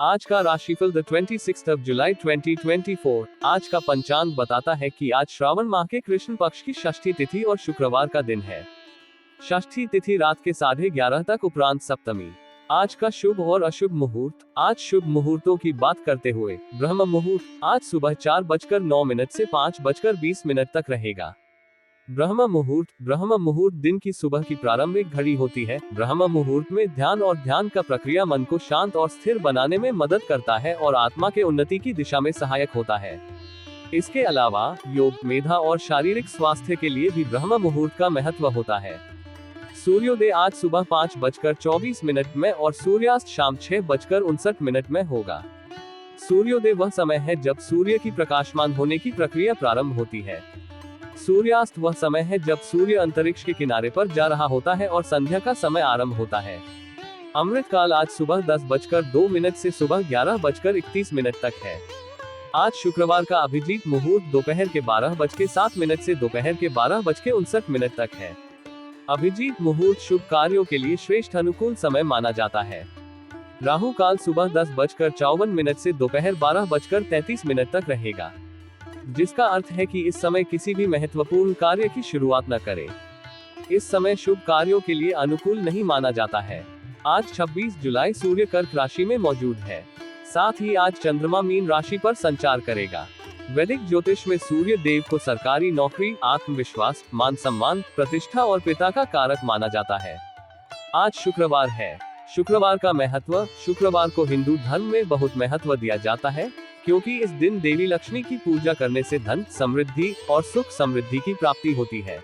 आज का राशिफल द 26 जुलाई 2024। आज का पंचांग बताता है कि आज श्रावण माह के कृष्ण पक्ष की षष्ठी तिथि और शुक्रवार का दिन है। षष्ठी तिथि रात के 11:30 तक उपरांत सप्तमी। आज का शुभ और अशुभ मुहूर्त। आज शुभ मुहूर्तों की बात करते हुए ब्रह्म मुहूर्त आज सुबह 4:09 से 5:20 तक रहेगा। ब्रह्म मुहूर्त दिन की सुबह की प्रारंभिक घड़ी होती है। ब्रह्म मुहूर्त में ध्यान और ध्यान का प्रक्रिया मन को शांत और स्थिर बनाने में मदद करता है और आत्मा के उन्नति की दिशा में सहायक होता है। इसके अलावा योग, मेधा और शारीरिक स्वास्थ्य के लिए भी ब्रह्म मुहूर्त का महत्व होता है। सूर्योदय आज सुबह 5:24 में और सूर्यास्त शाम 6:59 में होगा। सूर्योदय वह समय है जब सूर्य की प्रकाशमान होने की प्रक्रिया प्रारंभ होती है। सूर्यास्त वह समय है जब सूर्य अंतरिक्ष के किनारे पर जा रहा होता है और संध्या का समय आरंभ होता है। अमृत काल आज सुबह 10:02 से सुबह 11:31 तक है। आज शुक्रवार का अभिजीत मुहूर्त दोपहर के 12:07 से दोपहर के 12:59 तक है। अभिजीत मुहूर्त शुभ कार्यों के लिए श्रेष्ठ अनुकूल समय माना जाता है। राहु काल सुबह 10:54 से दोपहर 12:33 तक रहेगा, जिसका अर्थ है कि इस समय किसी भी महत्वपूर्ण कार्य की शुरुआत न करें। इस समय शुभ कार्यों के लिए अनुकूल नहीं माना जाता है। आज 26 जुलाई सूर्य कर्क राशि में मौजूद है। साथ ही आज चंद्रमा मीन राशि पर संचार करेगा। वैदिक ज्योतिष में सूर्य देव को सरकारी नौकरी, आत्मविश्वास, मान सम्मान, प्रतिष्ठा और पिता का कारक माना जाता है। आज शुक्रवार है। शुक्रवार का महत्व। शुक्रवार को हिंदू धर्म में बहुत महत्व दिया जाता है, क्योंकि इस दिन देवी लक्ष्मी की पूजा करने से धन, समृद्धि और सुख समृद्धि की प्राप्ति होती है।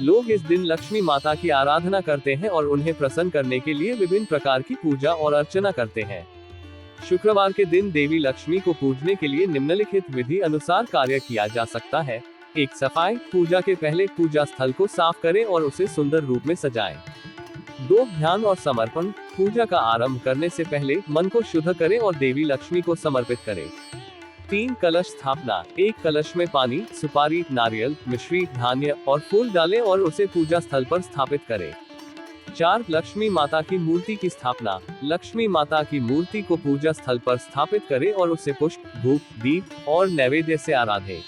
लोग इस दिन लक्ष्मी माता की आराधना करते हैं और उन्हें प्रसन्न करने के लिए विभिन्न प्रकार की पूजा और अर्चना करते हैं। शुक्रवार के दिन देवी लक्ष्मी को पूजने के लिए निम्नलिखित विधि अनुसार कार्य किया जा सकता है। 1. सफाई। पूजा के पहले पूजा स्थल को साफ करें और उसे सुंदर रूप में सजाएं। 2. ध्यान और समर्पण। पूजा का आरंभ करने से पहले मन को शुद्ध करें और देवी लक्ष्मी को समर्पित करें। 3. कलश स्थापना। एक कलश में पानी, सुपारी, नारियल, मिश्री, धान्य और फूल डालें और उसे पूजा स्थल पर स्थापित करें। 4. लक्ष्मी माता की मूर्ति की स्थापना। लक्ष्मी माता की मूर्ति को पूजा स्थल पर स्थापित करें और उसे पुष्प, धूप, दीप और नैवेद्य से आराधें।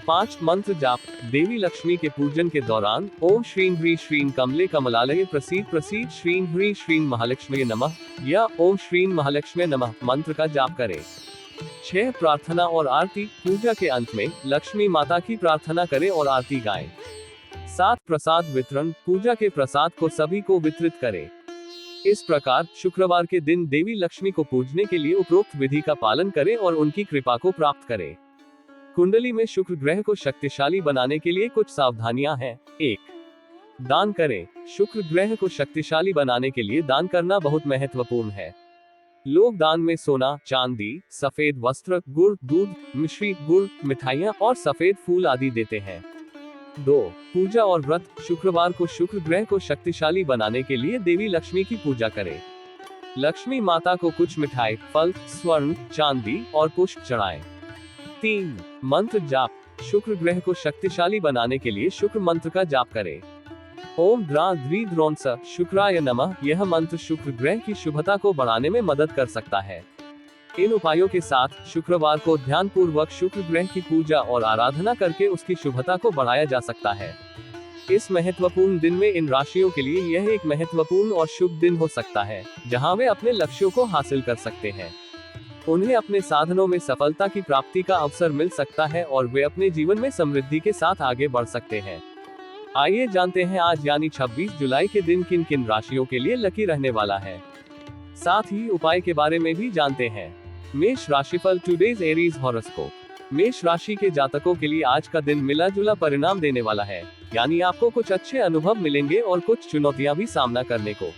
5. मंत्र जाप। देवी लक्ष्मी के पूजन के दौरान ओम श्रीं ह्रीं श्रीं कमले कमलालये प्रसीद प्रसीद श्रीं ह्रीं श्रीं महालक्ष्मी नमः या ओम श्रीं महालक्ष्मी नमः मंत्र का जाप करें। 6. प्रार्थना और आरती। पूजा के अंत में लक्ष्मी माता की प्रार्थना करें और आरती गाएं। 7. प्रसाद वितरण। पूजा के प्रसाद को सभी को वितरित करें। इस प्रकार शुक्रवार के दिन देवी लक्ष्मी को पूजने के लिए उपरोक्त विधि का पालन करें और उनकी कृपा को प्राप्त करें। कुंडली में शुक्र ग्रह को शक्तिशाली बनाने के लिए कुछ सावधानियां हैं। 1. दान करें। शुक्र ग्रह को शक्तिशाली बनाने के लिए दान करना बहुत महत्वपूर्ण है। लोग दान में सोना, चांदी, सफेद वस्त्र, गुड़, दूध, मिश्री, गुड़, मिठाइयाँ और सफेद फूल आदि देते हैं। 2. पूजा और व्रत। शुक्रवार को शुक्र ग्रह को शक्तिशाली बनाने के लिए देवी लक्ष्मी की पूजा करें। लक्ष्मी माता को कुछ मिठाई, फल, स्वर्ण, चांदी और पुष्प चढ़ाएं। 3. मंत्र जाप। शुक्र ग्रह को शक्तिशाली बनाने के लिए शुक्र मंत्र का जाप करें। ओम द्रा द्री द्रोंस शुक्राय नमः। यह मंत्र शुक्र ग्रह की शुभता को बढ़ाने में मदद कर सकता है। इन उपायों के साथ शुक्रवार को ध्यानपूर्वक शुक्र ग्रह की पूजा और आराधना करके उसकी शुभता को बढ़ाया जा सकता है। इस महत्वपूर्ण दिन में इन राशियों के लिए यह एक महत्वपूर्ण और शुभ दिन हो सकता है, जहां वे अपने लक्ष्यों को हासिल कर सकते हैं। उन्हें अपने साधनों में सफलता की प्राप्ति का अवसर मिल सकता है और वे अपने जीवन में समृद्धि के साथ आगे बढ़ सकते हैं। आइए जानते हैं आज यानी 26 जुलाई के दिन किन किन राशियों के लिए लकी रहने वाला है। साथ ही उपाय के बारे में भी जानते हैं। मेष राशिफल टुडेज एरीज हॉरोस्कोप। मेष राशि के जातकों के लिए आज का दिन मिला जुला परिणाम देने वाला है, यानी आपको कुछ अच्छे अनुभव मिलेंगे और कुछ चुनौतियां भी सामना करने को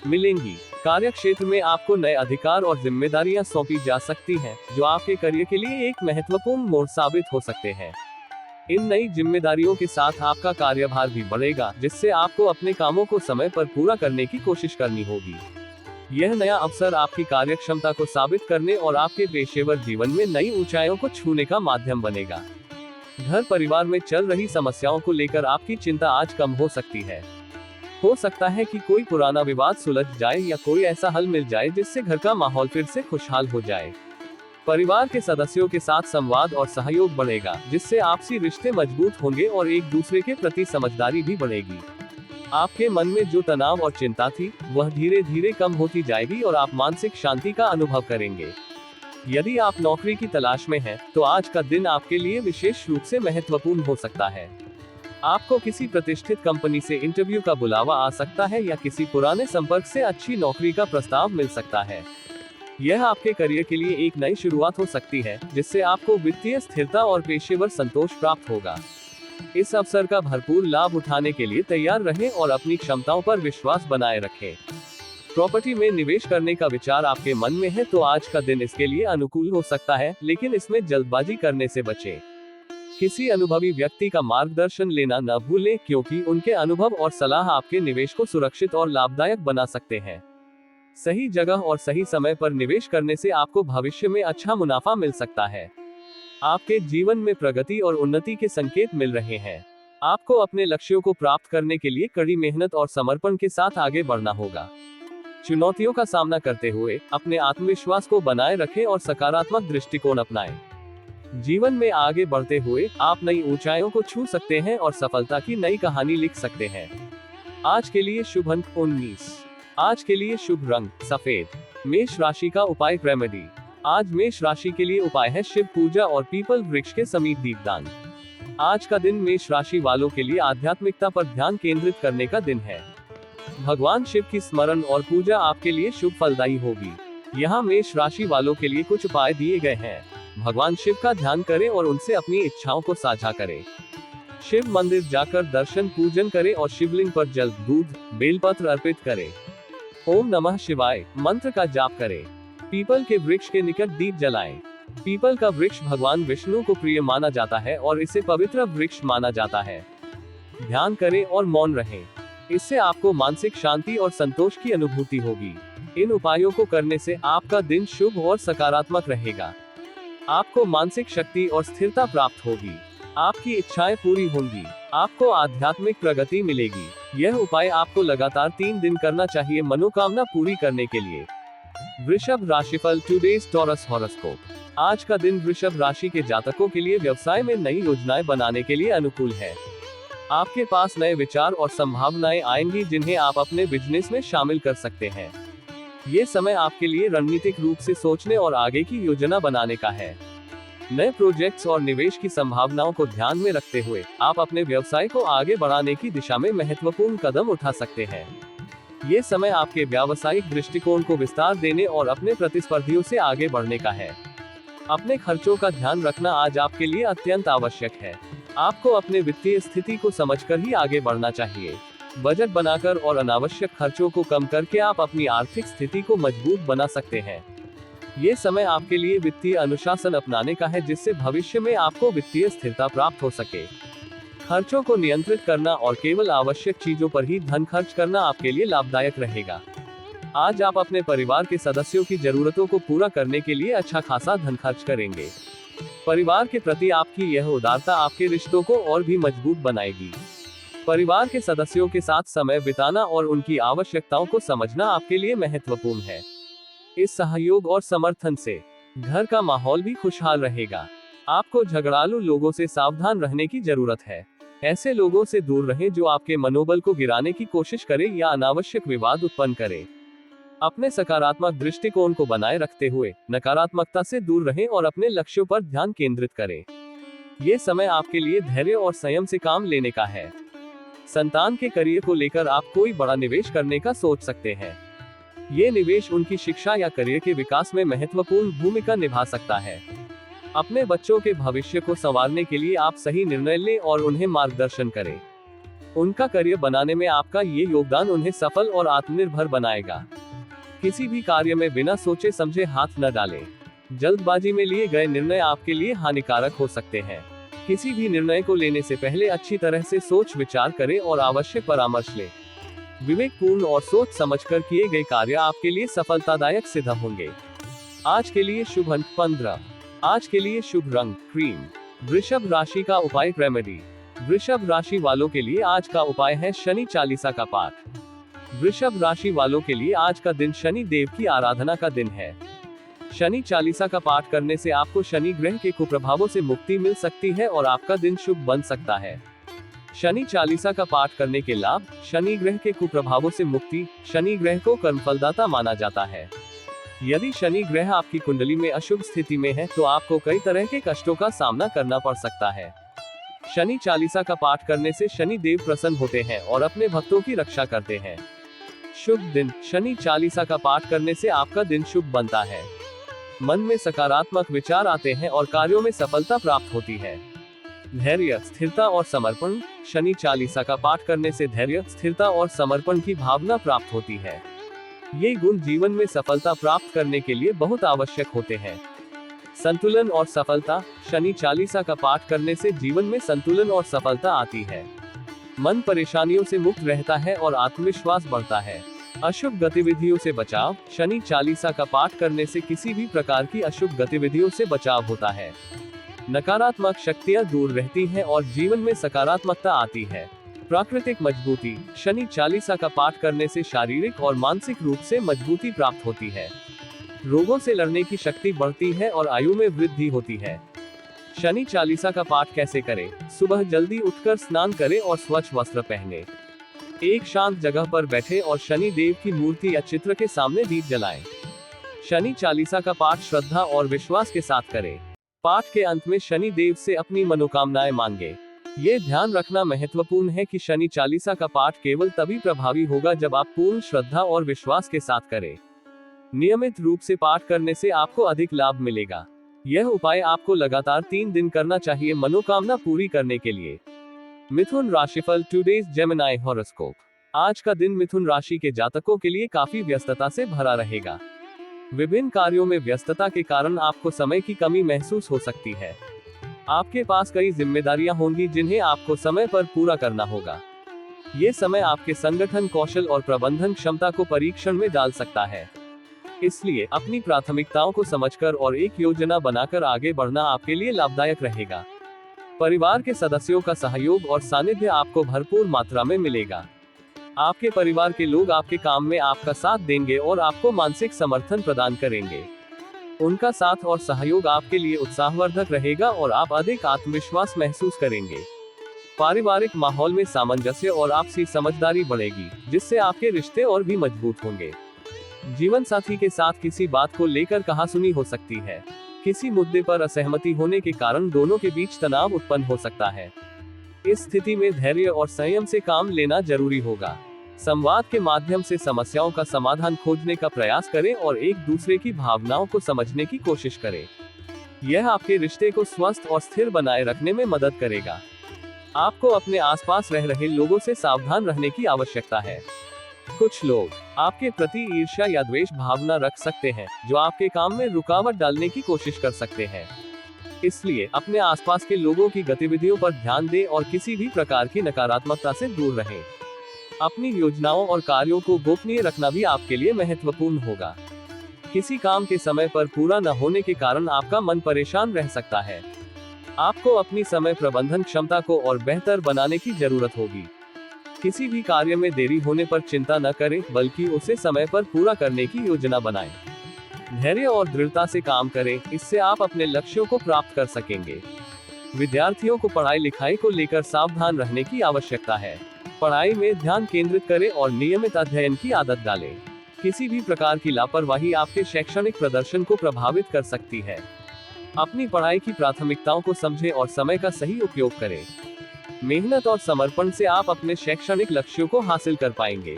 मिलेंगी। कार्य क्षेत्र में आपको नए अधिकार और जिम्मेदारियां सौंपी जा सकती हैं, जो आपके करियर के लिए एक महत्वपूर्ण मोड़ साबित हो सकते हैं। इन नई जिम्मेदारियों के साथ आपका कार्यभार भी बढ़ेगा, जिससे आपको अपने कामों को समय पर पूरा करने की कोशिश करनी होगी। यह नया अवसर आपकी कार्यक्षमता को साबित करने और आपके पेशेवर जीवन में नई ऊंचाइयों को छूने का माध्यम बनेगा। घर परिवार में चल रही समस्याओं को लेकर आपकी चिंता आज कम हो सकती है। हो सकता है कि कोई पुराना विवाद सुलझ जाए या कोई ऐसा हल मिल जाए जिससे घर का माहौल फिर से खुशहाल हो जाए। परिवार के सदस्यों के साथ संवाद और सहयोग बढ़ेगा, जिससे आपसी रिश्ते मजबूत होंगे और एक दूसरे के प्रति समझदारी भी बढ़ेगी। आपके मन में जो तनाव और चिंता थी, वह धीरे धीरे कम होती जाएगी और आप मानसिक शांति का अनुभव करेंगे। यदि आप नौकरी की तलाश में हैं, तो आज का दिन आपके लिए विशेष रूप से महत्वपूर्ण हो सकता है। आपको किसी प्रतिष्ठित कंपनी से इंटरव्यू का बुलावा आ सकता है या किसी पुराने संपर्क से अच्छी नौकरी का प्रस्ताव मिल सकता है। यह आपके करियर के लिए एक नई शुरुआत हो सकती है, जिससे आपको वित्तीय स्थिरता और पेशेवर संतोष प्राप्त होगा। इस अवसर का भरपूर लाभ उठाने के लिए तैयार रहें और अपनी क्षमताओं पर विश्वास बनाए रखें। प्रॉपर्टी में निवेश करने का विचार आपके मन में है तो आज का दिन इसके लिए अनुकूल हो सकता है, लेकिन इसमें जल्दबाजी करने से बचें। किसी अनुभवी व्यक्ति का मार्गदर्शन लेना न भूलें, क्योंकि उनके अनुभव और सलाह आपके निवेश को सुरक्षित और लाभदायक बना सकते हैं। सही जगह और सही समय पर निवेश करने से आपको भविष्य में अच्छा मुनाफा मिल सकता है। आपके जीवन में प्रगति और उन्नति के संकेत मिल रहे हैं। आपको अपने लक्ष्यों को प्राप्त करने के लिए कड़ी मेहनत और समर्पण के साथ आगे बढ़ना होगा। चुनौतियों का सामना करते हुए अपने आत्मविश्वास को बनाए रखें और सकारात्मक दृष्टिकोण अपनाएं। जीवन में आगे बढ़ते हुए आप नई ऊंचाइयों को छू सकते हैं और सफलता की नई कहानी लिख सकते हैं। आज के लिए शुभ अंक 19। आज के लिए शुभ रंग सफेद। मेष राशि का उपाय रेमेडी। आज मेष राशि के लिए उपाय है शिव पूजा और पीपल वृक्ष के समीप दीपदान। आज का दिन मेष राशि वालों के लिए आध्यात्मिकता पर ध्यान केंद्रित करने का दिन है। भगवान शिव की स्मरण और पूजा आपके लिए शुभ फलदायी होगी। यहाँ मेष राशि वालों के लिए कुछ उपाय दिए गए हैं। भगवान शिव का ध्यान करें और उनसे अपनी इच्छाओं को साझा करें। शिव मंदिर जाकर दर्शन पूजन करें और शिवलिंग पर जल, दूध, बेलपत्र अर्पित करें। ओम नमः शिवाय मंत्र का जाप करें। पीपल के वृक्ष के निकट दीप जलाएं। पीपल का वृक्ष भगवान विष्णु को प्रिय माना जाता है और इसे पवित्र वृक्ष माना जाता है। ध्यान करें और मौन रहें। इससे आपको मानसिक शांति और संतोष की अनुभूति होगी। इन उपायों को करने से आपका दिन शुभ और सकारात्मक रहेगा। आपको मानसिक शक्ति और स्थिरता प्राप्त होगी। आपकी इच्छाएं पूरी होंगी। आपको आध्यात्मिक प्रगति मिलेगी। यह उपाय आपको लगातार 3 दिन करना चाहिए मनोकामना पूरी करने के लिए। वृषभ राशिफल टुडेज टॉरस हॉरोस्कोप। आज का दिन वृषभ राशि के जातकों के लिए व्यवसाय में नई योजनाएं बनाने के लिए अनुकूल है। आपके पास नए विचार और संभावनाएं आएंगी जिन्हें आप अपने बिजनेस में शामिल कर सकते हैं। ये समय आपके लिए रणनीतिक रूप से सोचने और आगे की योजना बनाने का है। नए प्रोजेक्ट्स और निवेश की संभावनाओं को ध्यान में रखते हुए आप अपने व्यवसाय को आगे बढ़ाने की दिशा में महत्वपूर्ण कदम उठा सकते हैं। ये समय आपके व्यावसायिक दृष्टिकोण को विस्तार देने और अपने प्रतिस्पर्धियों से आगे बढ़ने का है। अपने खर्चों का ध्यान रखना आज आपके लिए अत्यंत आवश्यक है। आपको अपने वित्तीय स्थिति को समझकर ही आगे बढ़ना चाहिए। बजट बनाकर और अनावश्यक खर्चों को कम करके आप अपनी आर्थिक स्थिति को मजबूत बना सकते हैं। ये समय आपके लिए वित्तीय अनुशासन अपनाने का है, जिससे भविष्य में आपको वित्तीय स्थिरता प्राप्त हो सके। खर्चों को नियंत्रित करना और केवल आवश्यक चीजों पर ही धन खर्च करना आपके लिए लाभदायक रहेगा। आज आप अपने परिवार के सदस्यों की जरूरतों को पूरा करने के लिए अच्छा खासा धन खर्च करेंगे। परिवार के प्रति आपकी यह उदारता आपके रिश्तों को और भी मजबूत बनाएगी। परिवार के सदस्यों के साथ समय बिताना और उनकी आवश्यकताओं को समझना आपके लिए महत्वपूर्ण है। इस सहयोग और समर्थन से घर का माहौल भी खुशहाल रहेगा। आपको झगड़ालू लोगों से सावधान रहने की जरूरत है। ऐसे लोगों से दूर रहें जो आपके मनोबल को गिराने की कोशिश करें या अनावश्यक विवाद उत्पन्न करें। अपने सकारात्मक दृष्टिकोण को बनाए रखते हुए नकारात्मकता से दूर रहें और अपने लक्ष्यों पर ध्यान केंद्रित करें। ये समय आपके लिए धैर्य और संयम से काम लेने का है। संतान के करियर को लेकर आप कोई बड़ा निवेश करने का सोच सकते हैं। ये निवेश उनकी शिक्षा या करियर के विकास में महत्वपूर्ण भूमिका निभा सकता है। अपने बच्चों के भविष्य को संवारने के लिए आप सही निर्णय लें और उन्हें मार्गदर्शन करें। उनका करियर बनाने में आपका ये योगदान उन्हें सफल और आत्मनिर्भर बनाएगा। किसी भी कार्य में बिना सोचे समझे हाथ न डालें। जल्दबाजी में लिए गए निर्णय आपके लिए हानिकारक हो सकते हैं। किसी भी निर्णय को लेने से पहले अच्छी तरह से सोच विचार करें और आवश्यक परामर्श लें। विवेकपूर्ण और सोच समझकर किए गए कार्य आपके लिए सफलतादायक सिद्ध होंगे। आज के लिए शुभ अंक 15। आज के लिए शुभ रंग क्रीम। वृषभ राशि का उपाय रेमेडी। वृषभ राशि वालों के लिए आज का उपाय है शनि चालीसा का पाठ। वृषभ राशि वालों के लिए आज का दिन शनि देव की आराधना का दिन है। शनि चालीसा का पाठ करने से आपको शनि ग्रह के कुप्रभावों से मुक्ति मिल सकती है और आपका दिन शुभ बन सकता है। शनि चालीसा का पाठ करने के लाभ: शनि ग्रह के कुप्रभावों से मुक्ति। शनि ग्रह को कर्मफलदाता माना जाता है। यदि शनि ग्रह आपकी कुंडली में अशुभ स्थिति में है तो आपको कई तरह के कष्टों का सामना करना पड़ सकता है। शनि चालीसा का पाठ करने से शनि देव प्रसन्न होते हैं और अपने भक्तों की रक्षा करते हैं। शुभ दिन: शनि चालीसा का पाठ करने से आपका दिन शुभ बनता है। मन में सकारात्मक विचार आते हैं और कार्यों में सफलता प्राप्त होती है। धैर्य, स्थिरता और समर्पण: शनि चालीसा का पाठ करने से धैर्य, स्थिरता और समर्पण की भावना प्राप्त होती है। ये गुण जीवन में सफलता प्राप्त करने के लिए बहुत आवश्यक होते हैं। संतुलन और सफलता: शनि चालीसा का पाठ करने से जीवन में संतुलन और सफलता आती है। मन परेशानियों से मुक्त रहता है और आत्मविश्वास बढ़ता है। अशुभ गतिविधियों से बचाव: शनि चालीसा का पाठ करने से किसी भी प्रकार की अशुभ गतिविधियों से बचाव होता है। नकारात्मक शक्तियां दूर रहती हैं और जीवन में सकारात्मकता आती है। प्राकृतिक मजबूती: शनि चालीसा का पाठ करने से शारीरिक और मानसिक रूप से मजबूती प्राप्त होती है। रोगों से लड़ने की शक्ति बढ़ती है और आयु में वृद्धि होती है। शनि चालीसा का पाठ कैसे करें? सुबह जल्दी उठकर स्नान करें और स्वच्छ वस्त्र पहने। एक शांत जगह पर बैठे और शनि देव की मूर्ति या चित्र के सामने दीप जलाएं। शनि चालीसा का पाठ श्रद्धा और विश्वास के साथ करें। पाठ के अंत में शनि देव से अपनी मनोकामनाएं मांगे। ये ध्यान रखना महत्वपूर्ण है कि शनि चालीसा का पाठ केवल तभी प्रभावी होगा जब आप पूर्ण श्रद्धा और विश्वास के साथ करें। नियमित रूप से पाठ करने से आपको अधिक लाभ मिलेगा। यह उपाय आपको लगातार 3 दिन करना चाहिए मनोकामना पूरी करने के लिए। मिथुन राशिफल, टुडेज जेमिनी हॉरोस्कोप। आज का दिन मिथुन राशि के जातकों के लिए काफी व्यस्तता से भरा रहेगा। विभिन्न कार्यों में व्यस्तता के कारण आपको समय की कमी महसूस हो सकती है। आपके पास कई जिम्मेदारियां होंगी जिन्हें आपको समय पर पूरा करना होगा। ये समय आपके संगठन कौशल और प्रबंधन क्षमता को परीक्षण में डाल सकता है। इसलिए अपनी प्राथमिकताओं को समझकर और एक योजना बनाकर आगे बढ़ना आपके लिए लाभदायक रहेगा। परिवार के सदस्यों का सहयोग और सानिध्य आपको भरपूर मात्रा में मिलेगा। आपके परिवार के लोग आपके काम में आपका साथ देंगे और आपको मानसिक समर्थन प्रदान करेंगे। उनका साथ और सहयोग आपके लिए उत्साहवर्धक रहेगा और आप अधिक आत्मविश्वास महसूस करेंगे। पारिवारिक माहौल में सामंजस्य और आपसी समझदारी बढ़ेगी, जिससे आपके रिश्ते और भी मजबूत होंगे। जीवन साथी के साथ किसी बात को लेकर कहासुनी हो सकती है। किसी मुद्दे पर असहमति होने के कारण दोनों के बीच तनाव उत्पन्न हो सकता है। इस स्थिति में धैर्य और संयम से काम लेना जरूरी होगा। संवाद के माध्यम से समस्याओं का समाधान खोजने का प्रयास करें और एक दूसरे की भावनाओं को समझने की कोशिश करें। यह आपके रिश्ते को स्वस्थ और स्थिर बनाए रखने में मदद करेगा। आपको अपने आसपास रह रहे लोगों से सावधान रहने की आवश्यकता है। कुछ लोग आपके प्रति ईर्ष्या या द्वेष भावना रख सकते हैं, जो आपके काम में रुकावट डालने की कोशिश कर सकते हैं। इसलिए अपने आसपास के लोगों की गतिविधियों पर ध्यान दें और किसी भी प्रकार की नकारात्मकता से दूर रहें। अपनी योजनाओं और कार्यों को गोपनीय रखना भी आपके लिए महत्वपूर्ण होगा। किसी काम के समय पर पूरा न होने के कारण आपका मन परेशान रह सकता है। आपको अपनी समय प्रबंधन क्षमता को और बेहतर बनाने की जरूरत होगी। किसी भी कार्य में देरी होने पर चिंता न करें, बल्कि उसे समय पर पूरा करने की योजना बनाएं। धैर्य और दृढ़ता से काम करें, इससे आप अपने लक्ष्यों को प्राप्त कर सकेंगे। विद्यार्थियों को पढ़ाई लिखाई को लेकर सावधान रहने की आवश्यकता है। पढ़ाई में ध्यान केंद्रित करें और नियमित अध्ययन की आदत डालें। किसी भी प्रकार की लापरवाही आपके शैक्षणिक प्रदर्शन को प्रभावित कर सकती है। अपनी पढ़ाई की प्राथमिकताओं को समझें और समय का सही उपयोग करें। मेहनत और समर्पण से आप अपने शैक्षणिक लक्ष्यों को हासिल कर पाएंगे।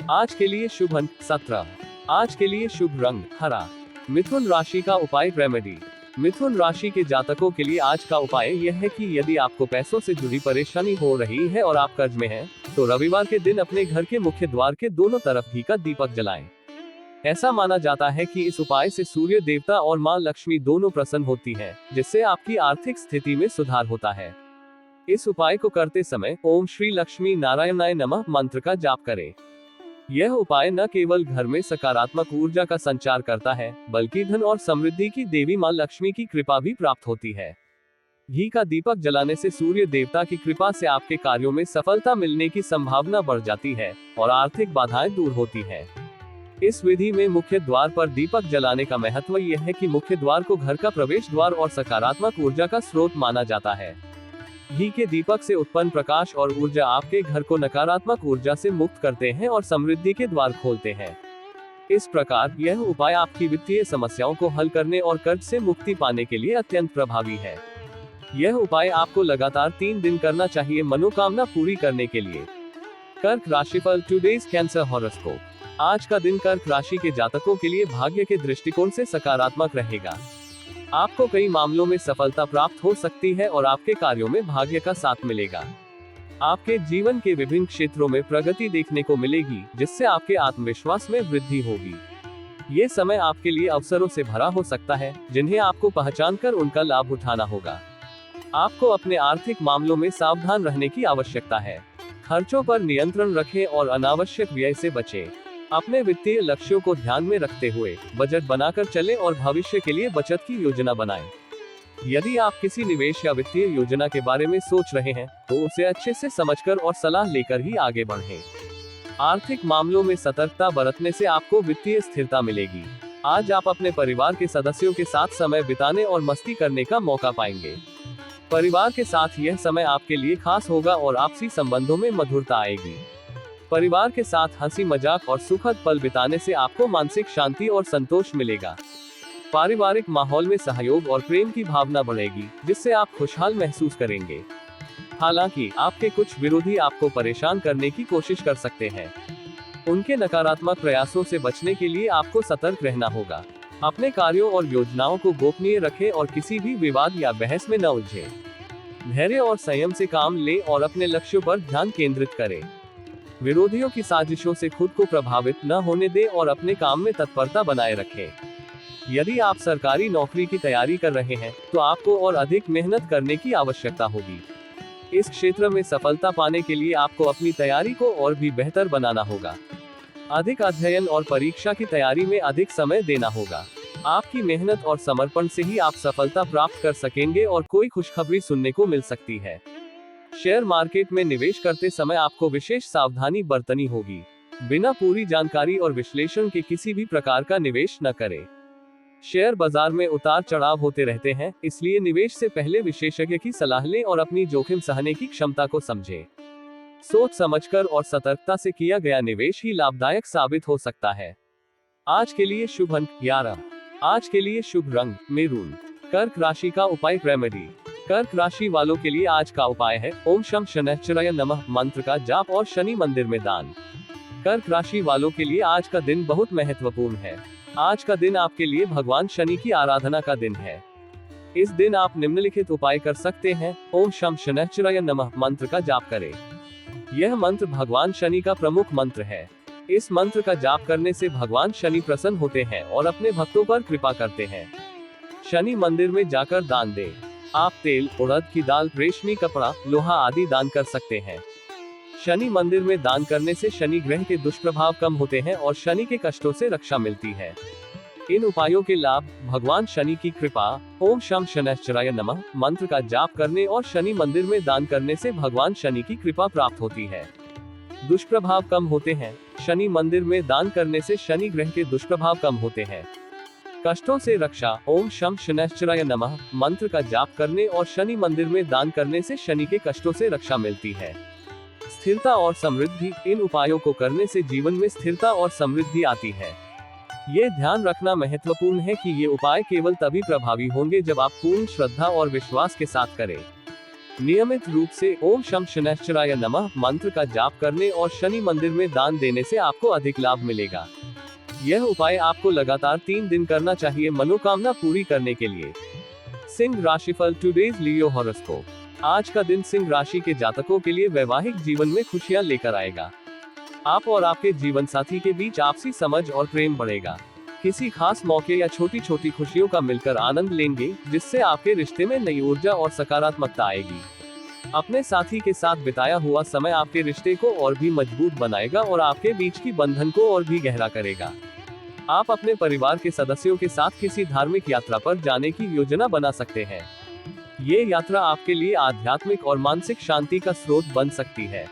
आज के लिए शुभ अंक 17। आज के लिए शुभ रंग हरा। मिथुन राशि का उपाय रेमेडी। मिथुन राशि के जातकों के लिए आज का उपाय यह है कि यदि आपको पैसों से जुड़ी परेशानी हो रही है और आप कर्ज में हैं, तो रविवार के दिन अपने घर के मुख्य द्वार के दोनों तरफ घी का दीपक जलाएं। ऐसा माना जाता है कि इस उपाय से सूर्य देवता और मां लक्ष्मी दोनों प्रसन्न होती हैं, जिससे आपकी आर्थिक स्थिति में सुधार होता है। इस उपाय को करते समय ओम श्री लक्ष्मी नारायणाय नमः मंत्र का जाप करें। यह उपाय न केवल घर में सकारात्मक ऊर्जा का संचार करता है, बल्कि धन और समृद्धि की देवी मां लक्ष्मी की कृपा भी प्राप्त होती है। घी का दीपक जलाने से सूर्य देवता की कृपा से आपके कार्यों में सफलता मिलने की संभावना बढ़ जाती है और आर्थिक बाधाएं दूर होती हैं। इस विधि में मुख्य द्वार पर दीपक जलाने का महत्व यह है कि मुख्य द्वार को घर का प्रवेश द्वार और सकारात्मक ऊर्जा का स्रोत माना जाता है। घी के दीपक से उत्पन्न प्रकाश और ऊर्जा आपके घर को नकारात्मक ऊर्जा से मुक्त करते हैं और समृद्धि के द्वार खोलते हैं। इस प्रकार यह उपाय आपकी वित्तीय समस्याओं को हल करने और कर्ज से मुक्ति पाने के लिए अत्यंत प्रभावी है। यह उपाय आपको लगातार 3 दिन करना चाहिए मनोकामना पूरी करने के लिए। कर्क राशिफल टुडेज कैंसर हॉरोस्कोप। आज का दिन कर्क राशि के जातकों के लिए भाग्य के दृष्टिकोण से सकारात्मक रहेगा। आपको कई मामलों में सफलता प्राप्त हो सकती है और आपके कार्यों में भाग्य का साथ मिलेगा। आपके जीवन के विभिन्न क्षेत्रों में प्रगति देखने को मिलेगी, जिससे आपके आत्मविश्वास में वृद्धि होगी। ये समय आपके लिए अवसरों से भरा हो सकता है, जिन्हें आपको पहचानकर उनका लाभ उठाना होगा। आपको अपने आर्थिक मामलों में सावधान रहने की आवश्यकता है। खर्चों पर नियंत्रण रखें और अनावश्यक व्यय से बचें। अपने वित्तीय लक्ष्यों को ध्यान में रखते हुए बजट बनाकर चलें और भविष्य के लिए बचत की योजना बनाएं। यदि आप किसी निवेश या वित्तीय योजना के बारे में सोच रहे हैं, तो उसे अच्छे से समझकर और सलाह लेकर ही आगे बढ़ें। आर्थिक मामलों में सतर्कता बरतने से आपको वित्तीय स्थिरता मिलेगी। आज आप अपने परिवार के सदस्यों के साथ समय बिताने और मस्ती करने का मौका पाएंगे। परिवार के साथ यह समय आपके लिए खास होगा और आपसी संबंधों में मधुरता आएगी। परिवार के साथ हंसी मजाक और सुखद पल बिताने से आपको मानसिक शांति और संतोष मिलेगा। पारिवारिक माहौल में सहयोग और प्रेम की भावना बढ़ेगी, जिससे आप खुशहाल महसूस करेंगे। हालांकि आपके कुछ विरोधी आपको परेशान करने की कोशिश कर सकते हैं। उनके नकारात्मक प्रयासों से बचने के लिए आपको सतर्क रहना होगा। अपने कार्यों और योजनाओं को गोपनीय रखें और किसी भी विवाद या बहस में न उलझें। धैर्य और संयम से काम लें और अपने लक्ष्यों पर ध्यान केंद्रित करें। विरोधियों की साजिशों से खुद को प्रभावित न होने दें और अपने काम में तत्परता बनाए रखें। यदि आप सरकारी नौकरी की तैयारी कर रहे हैं, तो आपको और अधिक मेहनत करने की आवश्यकता होगी। इस क्षेत्र में सफलता पाने के लिए आपको अपनी तैयारी को और भी बेहतर बनाना होगा। अधिक अध्ययन और परीक्षा की तैयारी में अधिक समय देना होगा। आपकी मेहनत और समर्पण से ही आप सफलता प्राप्त कर सकेंगे और कोई खुशखबरी सुनने को मिल सकती है। शेयर मार्केट में निवेश करते समय आपको विशेष सावधानी बरतनी होगी। बिना पूरी जानकारी और विश्लेषण के किसी भी प्रकार का निवेश न करें। शेयर बाजार में उतार चढ़ाव होते रहते हैं, इसलिए निवेश से पहले विशेषज्ञ की सलाह लें और अपनी जोखिम सहने की क्षमता को समझें। सोच समझकर और सतर्कता से किया गया निवेश ही लाभदायक साबित हो सकता है। आज के लिए शुभ अंक 11। आज के लिए शुभ रंग मेरून। कर्क राशि का उपाय रेमेडी। कर्क राशि वालों के लिए आज का उपाय है ओम शम शनैश्चराय नमः मंत्र का जाप और शनि मंदिर में दान। कर्क राशि वालों के लिए आज का दिन बहुत महत्वपूर्ण है। आज का दिन आपके लिए भगवान शनि की आराधना का दिन है। इस दिन आप निम्नलिखित उपाय कर सकते हैं। ओम शम शनैश्चराय नमः मंत्र का जाप करें। यह मंत्र भगवान शनि का प्रमुख मंत्र है। इस मंत्र का जाप करने से भगवान शनि प्रसन्न होते हैं और अपने भक्तों पर कृपा करते हैं। शनि मंदिर में जाकर दान दें। आप तेल, उड़द की दाल, रेशमी कपड़ा, लोहा आदि दान कर सकते हैं। शनि मंदिर में दान करने से शनि ग्रह के दुष्प्रभाव कम होते हैं और शनि के कष्टों से रक्षा मिलती है। इन उपायों के लाभ भगवान शनि की कृपा, ओम शम शनैश्चराय नमः मंत्र का जाप करने और शनि मंदिर में दान करने से भगवान शनि की कृपा प्राप्त होती है। दुष्प्रभाव कम होते हैं। शनि मंदिर में दान करने से शनि ग्रह के दुष्प्रभाव कम होते हैं। कष्टों से रक्षा, ओम शम शनैश्चराय नमः मंत्र का जाप करने और शनि मंदिर में दान करने से शनि के कष्टों से रक्षा मिलती है। स्थिरता और समृद्धि, इन उपायों को करने से जीवन में स्थिरता और समृद्धि आती है। ये ध्यान रखना महत्वपूर्ण है कि ये उपाय केवल तभी प्रभावी होंगे जब आप पूर्ण श्रद्धा और विश्वास के साथ करें। नियमित रूप से ओम शम शनैश्चराय नमः मंत्र का जाप करने और शनि मंदिर में दान देने से आपको अधिक लाभ मिलेगा। यह उपाय आपको लगातार 3 दिन करना चाहिए मनोकामना पूरी करने के लिए। सिंह राशिफल टुडेज लियो हॉरोस्कोप। आज का दिन सिंह राशि के जातकों के लिए वैवाहिक जीवन में खुशियां लेकर आएगा। आप और आपके जीवन साथी के बीच आपसी समझ और प्रेम बढ़ेगा। किसी खास मौके या छोटी छोटी खुशियों का मिलकर आनंद लेंगे, जिससे आपके रिश्ते में नई ऊर्जा और सकारात्मकता आएगी। अपने साथी के साथ बिताया हुआ समय आपके रिश्ते को और भी मजबूत बनाएगा और आपके बीच की बंधन को और भी गहरा करेगा। आप अपने परिवार के सदस्यों के साथ किसी धार्मिक यात्रा पर जाने की योजना बना सकते हैं। ये यात्रा आपके लिए आध्यात्मिक और मानसिक शांति का स्रोत बन सकती है।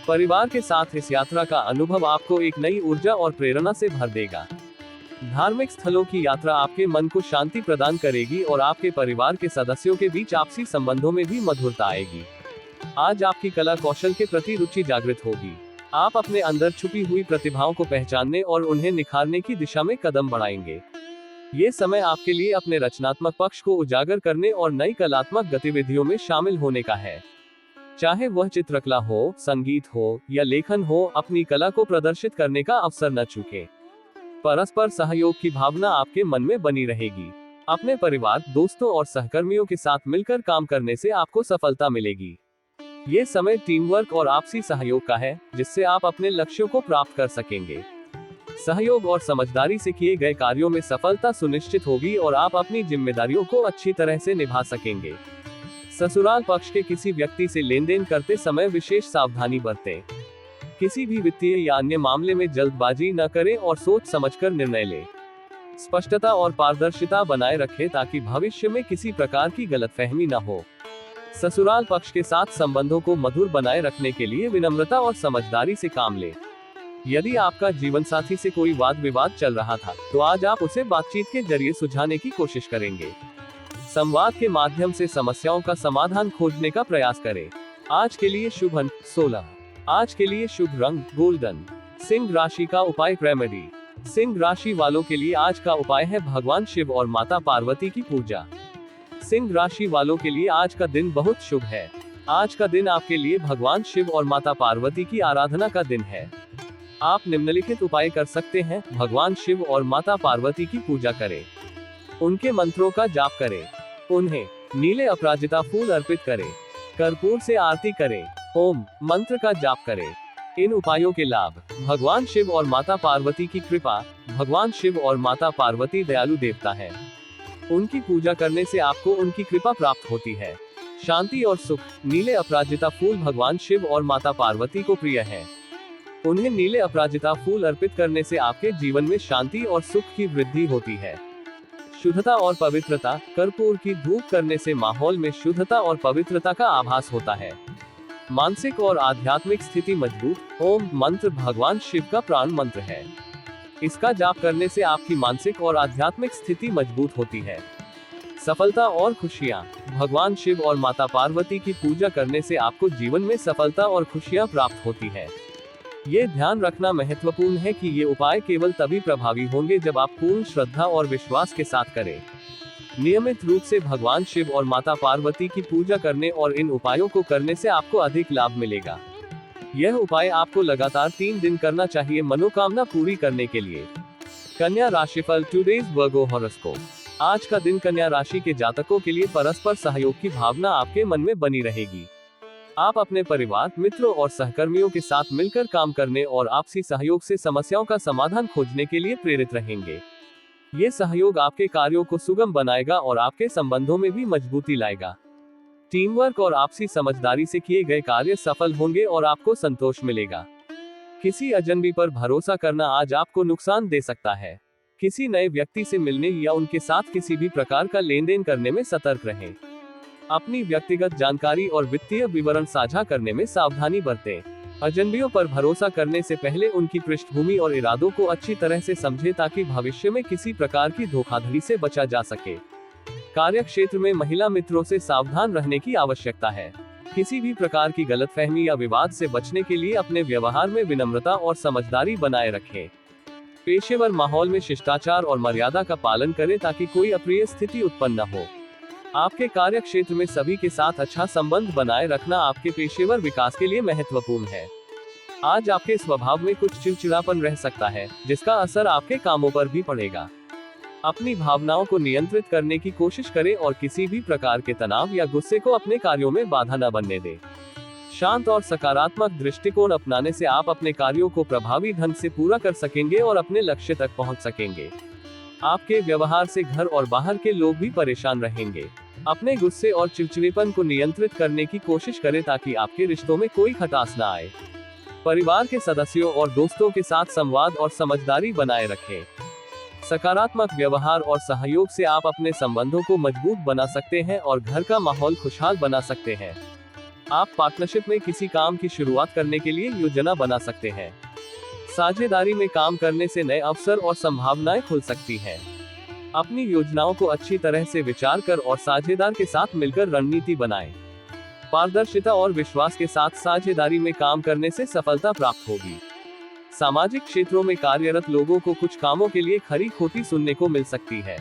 परिवार के साथ इस यात्रा का अनुभव आपको एक नई ऊर्जा और प्रेरणा से भर देगा। धार्मिक स्थलों की यात्रा आपके मन को शांति प्रदान करेगी और आपके परिवार के सदस्यों के बीच आपसी संबंधों में भी मधुरता आएगी। आज आपकी कला कौशल के प्रति रुचि जागृत होगी। आप अपने अंदर छुपी हुई प्रतिभाओं को पहचानने और उन्हें निखारने की दिशा में कदम बढ़ाएंगे। ये समय आपके लिए अपने रचनात्मक पक्ष को उजागर करने और नई कलात्मक गतिविधियों में शामिल होने का है। चाहे वह चित्रकला हो, संगीत हो या लेखन हो, अपनी कला को प्रदर्शित करने का अवसर न चूकें। परस्पर सहयोग की भावना आपके मन में बनी रहेगी। अपने परिवार, दोस्तों और सहकर्मियों के साथ मिलकर काम करने से आपको सफलता मिलेगी। ये समय टीम वर्क और आपसी सहयोग का है, जिससे आप अपने लक्ष्यों को प्राप्त कर सकेंगे। सहयोग और समझदारी से किए गए कार्यों में सफलता सुनिश्चित होगी और आप अपनी जिम्मेदारियों को अच्छी तरह से निभा सकेंगे। ससुराल पक्ष के किसी व्यक्ति से लेन देन करते समय विशेष सावधानी बरतें। किसी भी वित्तीय या अन्य मामले में जल्दबाजी न करें और सोच समझकर निर्णय लें। स्पष्टता और पारदर्शिता बनाए रखें ताकि भविष्य में किसी प्रकार की गलतफहमी न हो। ससुराल पक्ष के साथ संबंधों को मधुर बनाए रखने के लिए विनम्रता और समझदारी से काम लें। यदि आपका जीवन साथी से कोई वाद विवाद चल रहा था, तो आज आप उसे बातचीत के जरिए सुलझाने की कोशिश करेंगे। संवाद के माध्यम से समस्याओं का समाधान खोजने का प्रयास करें। आज के लिए शुभ अंक 16। आज के लिए शुभ रंग गोल्डन। सिंह राशि का उपाय रेमेडी। सिंह राशि वालों के लिए आज का उपाय है भगवान शिव और माता पार्वती की पूजा। सिंह राशि वालों के लिए आज का दिन बहुत शुभ है। आज का दिन आपके लिए भगवान शिव और माता पार्वती की आराधना का दिन है। आप निम्नलिखित उपाय कर सकते हैं। भगवान शिव और माता पार्वती की पूजा करें। उनके मंत्रों का जाप करें। उन्हें नीले अपराजिता फूल अर्पित करें। कर्पूर से आरती करें। ओम मंत्र का जाप करें। इन उपायों के लाभ। भगवान शिव और माता पार्वती की कृपा। भगवान शिव और माता पार्वती दयालु देवता है। उनकी पूजा करने से आपको उनकी कृपा प्राप्त होती है। शांति और सुख। नीले अपराजिता फूल भगवान शिव और माता पार्वती को प्रिय है। उन्हें नीले अपराजिता फूल अर्पित करने से आपके जीवन में शांति और सुख की वृद्धि होती है। शुद्धता और पवित्रता। कर्पूर की धूप करने से माहौल में शुद्धता और पवित्रता का आभास होता है। मानसिक और आध्यात्मिक स्थिति मजबूत। ओम मंत्र भगवान शिव का प्राण मंत्र है। इसका जाप करने से आपकी मानसिक और आध्यात्मिक स्थिति मजबूत होती है। सफलता और खुशियाँ। भगवान शिव और माता पार्वती की पूजा करने से आपको जीवन में सफलता और खुशियाँ प्राप्त होती है। ये ध्यान रखना महत्वपूर्ण है कि ये उपाय केवल तभी प्रभावी होंगे जब आप पूर्ण श्रद्धा और विश्वास के साथ करें। नियमित रूप से भगवान शिव और माता पार्वती की पूजा करने और इन उपायों को करने से आपको अधिक लाभ मिलेगा। यह उपाय आपको लगातार 3 दिन करना चाहिए मनोकामना पूरी करने के लिए। कन्या राशिफल टुडेज वर्गो हॉरोस्कोप। आज का दिन कन्या राशि के जातकों के लिए परस्पर सहयोग की भावना आपके मन में बनी रहेगी। आप अपने परिवार, मित्रों और सहकर्मियों के साथ मिलकर काम करने और आपसी सहयोग से समस्याओं का समाधान खोजने के लिए प्रेरित रहेंगे। ये सहयोग आपके कार्यों को सुगम बनाएगा और आपके संबंधों में भी मजबूती लाएगा। टीम वर्क और आपसी समझदारी से किए गए कार्य सफल होंगे और आपको संतोष मिलेगा। किसी अजनबी पर भरोसा करना आज आपको नुकसान दे सकता है। किसी नए व्यक्ति से मिलने या उनके साथ किसी भी प्रकार का लेन देन करने में सतर्क रहें। अपनी व्यक्तिगत जानकारी और वित्तीय विवरण साझा करने में सावधानी बरतें। अजनबियों पर भरोसा करने से पहले उनकी पृष्ठभूमि और इरादों को अच्छी तरह से समझें ताकि भविष्य में किसी प्रकार की धोखाधड़ी से बचा जा सके। कार्य क्षेत्र में महिला मित्रों से सावधान रहने की आवश्यकता है। किसी भी प्रकार की गलतफहमी या विवाद से बचने के लिए अपने व्यवहार में विनम्रता और समझदारी बनाए रखें। पेशेवर माहौल में शिष्टाचार और मर्यादा का पालन करें ताकि कोई अप्रिय स्थिति उत्पन्न न हो। आपके कार्य क्षेत्र में सभी के साथ अच्छा संबंध बनाए रखना आपके पेशेवर विकास के लिए महत्वपूर्ण है। आज आपके स्वभाव में कुछ चिड़चिड़ापन रह सकता है, जिसका असर आपके कामों पर भी पड़ेगा। अपनी भावनाओं को नियंत्रित करने की कोशिश करें और किसी भी प्रकार के तनाव या गुस्से को अपने कार्यों में बाधा न बनने दें। शांत और सकारात्मक दृष्टिकोण अपनाने से आप अपने कार्यों को प्रभावी ढंग से पूरा कर सकेंगे और अपने लक्ष्य तक पहुंच सकेंगे। आपके व्यवहार से घर और बाहर के लोग भी परेशान रहेंगे। अपने गुस्से और चिड़चिड़ेपन को नियंत्रित करने की कोशिश करें ताकि आपके रिश्तों में कोई खटास न आए। परिवार के सदस्यों और दोस्तों के साथ संवाद और समझदारी बनाए रखें। सकारात्मक व्यवहार और सहयोग से आप अपने संबंधों को मजबूत बना सकते हैं और घर का माहौल खुशहाल बना सकते हैं। आप पार्टनरशिप में किसी काम की शुरुआत करने के लिए योजना बना सकते हैं। साझेदारी में काम करने से नए अवसर और संभावनाएं खुल सकती हैं। अपनी योजनाओं को अच्छी तरह से विचार कर और साझेदार के साथ मिलकर रणनीति बनाएं। पारदर्शिता और विश्वास के साथ साझेदारी में काम करने से सफलता प्राप्त होगी। सामाजिक क्षेत्रों में कार्यरत लोगों को कुछ कामों के लिए खरी खोटी सुनने को मिल सकती है।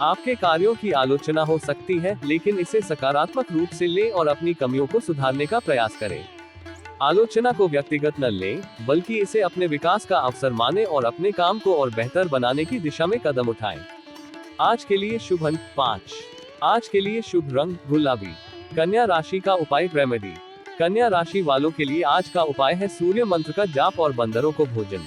आपके कार्यों की आलोचना हो सकती है, लेकिन इसे सकारात्मक रूप से लें और अपनी कमियों को सुधारने का प्रयास करें। आलोचना को व्यक्तिगत न लें, बल्कि इसे अपने विकास का अवसर मानें और अपने काम को और बेहतर बनाने की दिशा में कदम उठाएं। आज के लिए शुभ अंक 5। आज के लिए शुभ रंग गुलाबी। कन्या राशि का उपाय रेमेडी। कन्या राशि वालों के लिए आज का उपाय है सूर्य मंत्र का जाप और बंदरों को भोजन।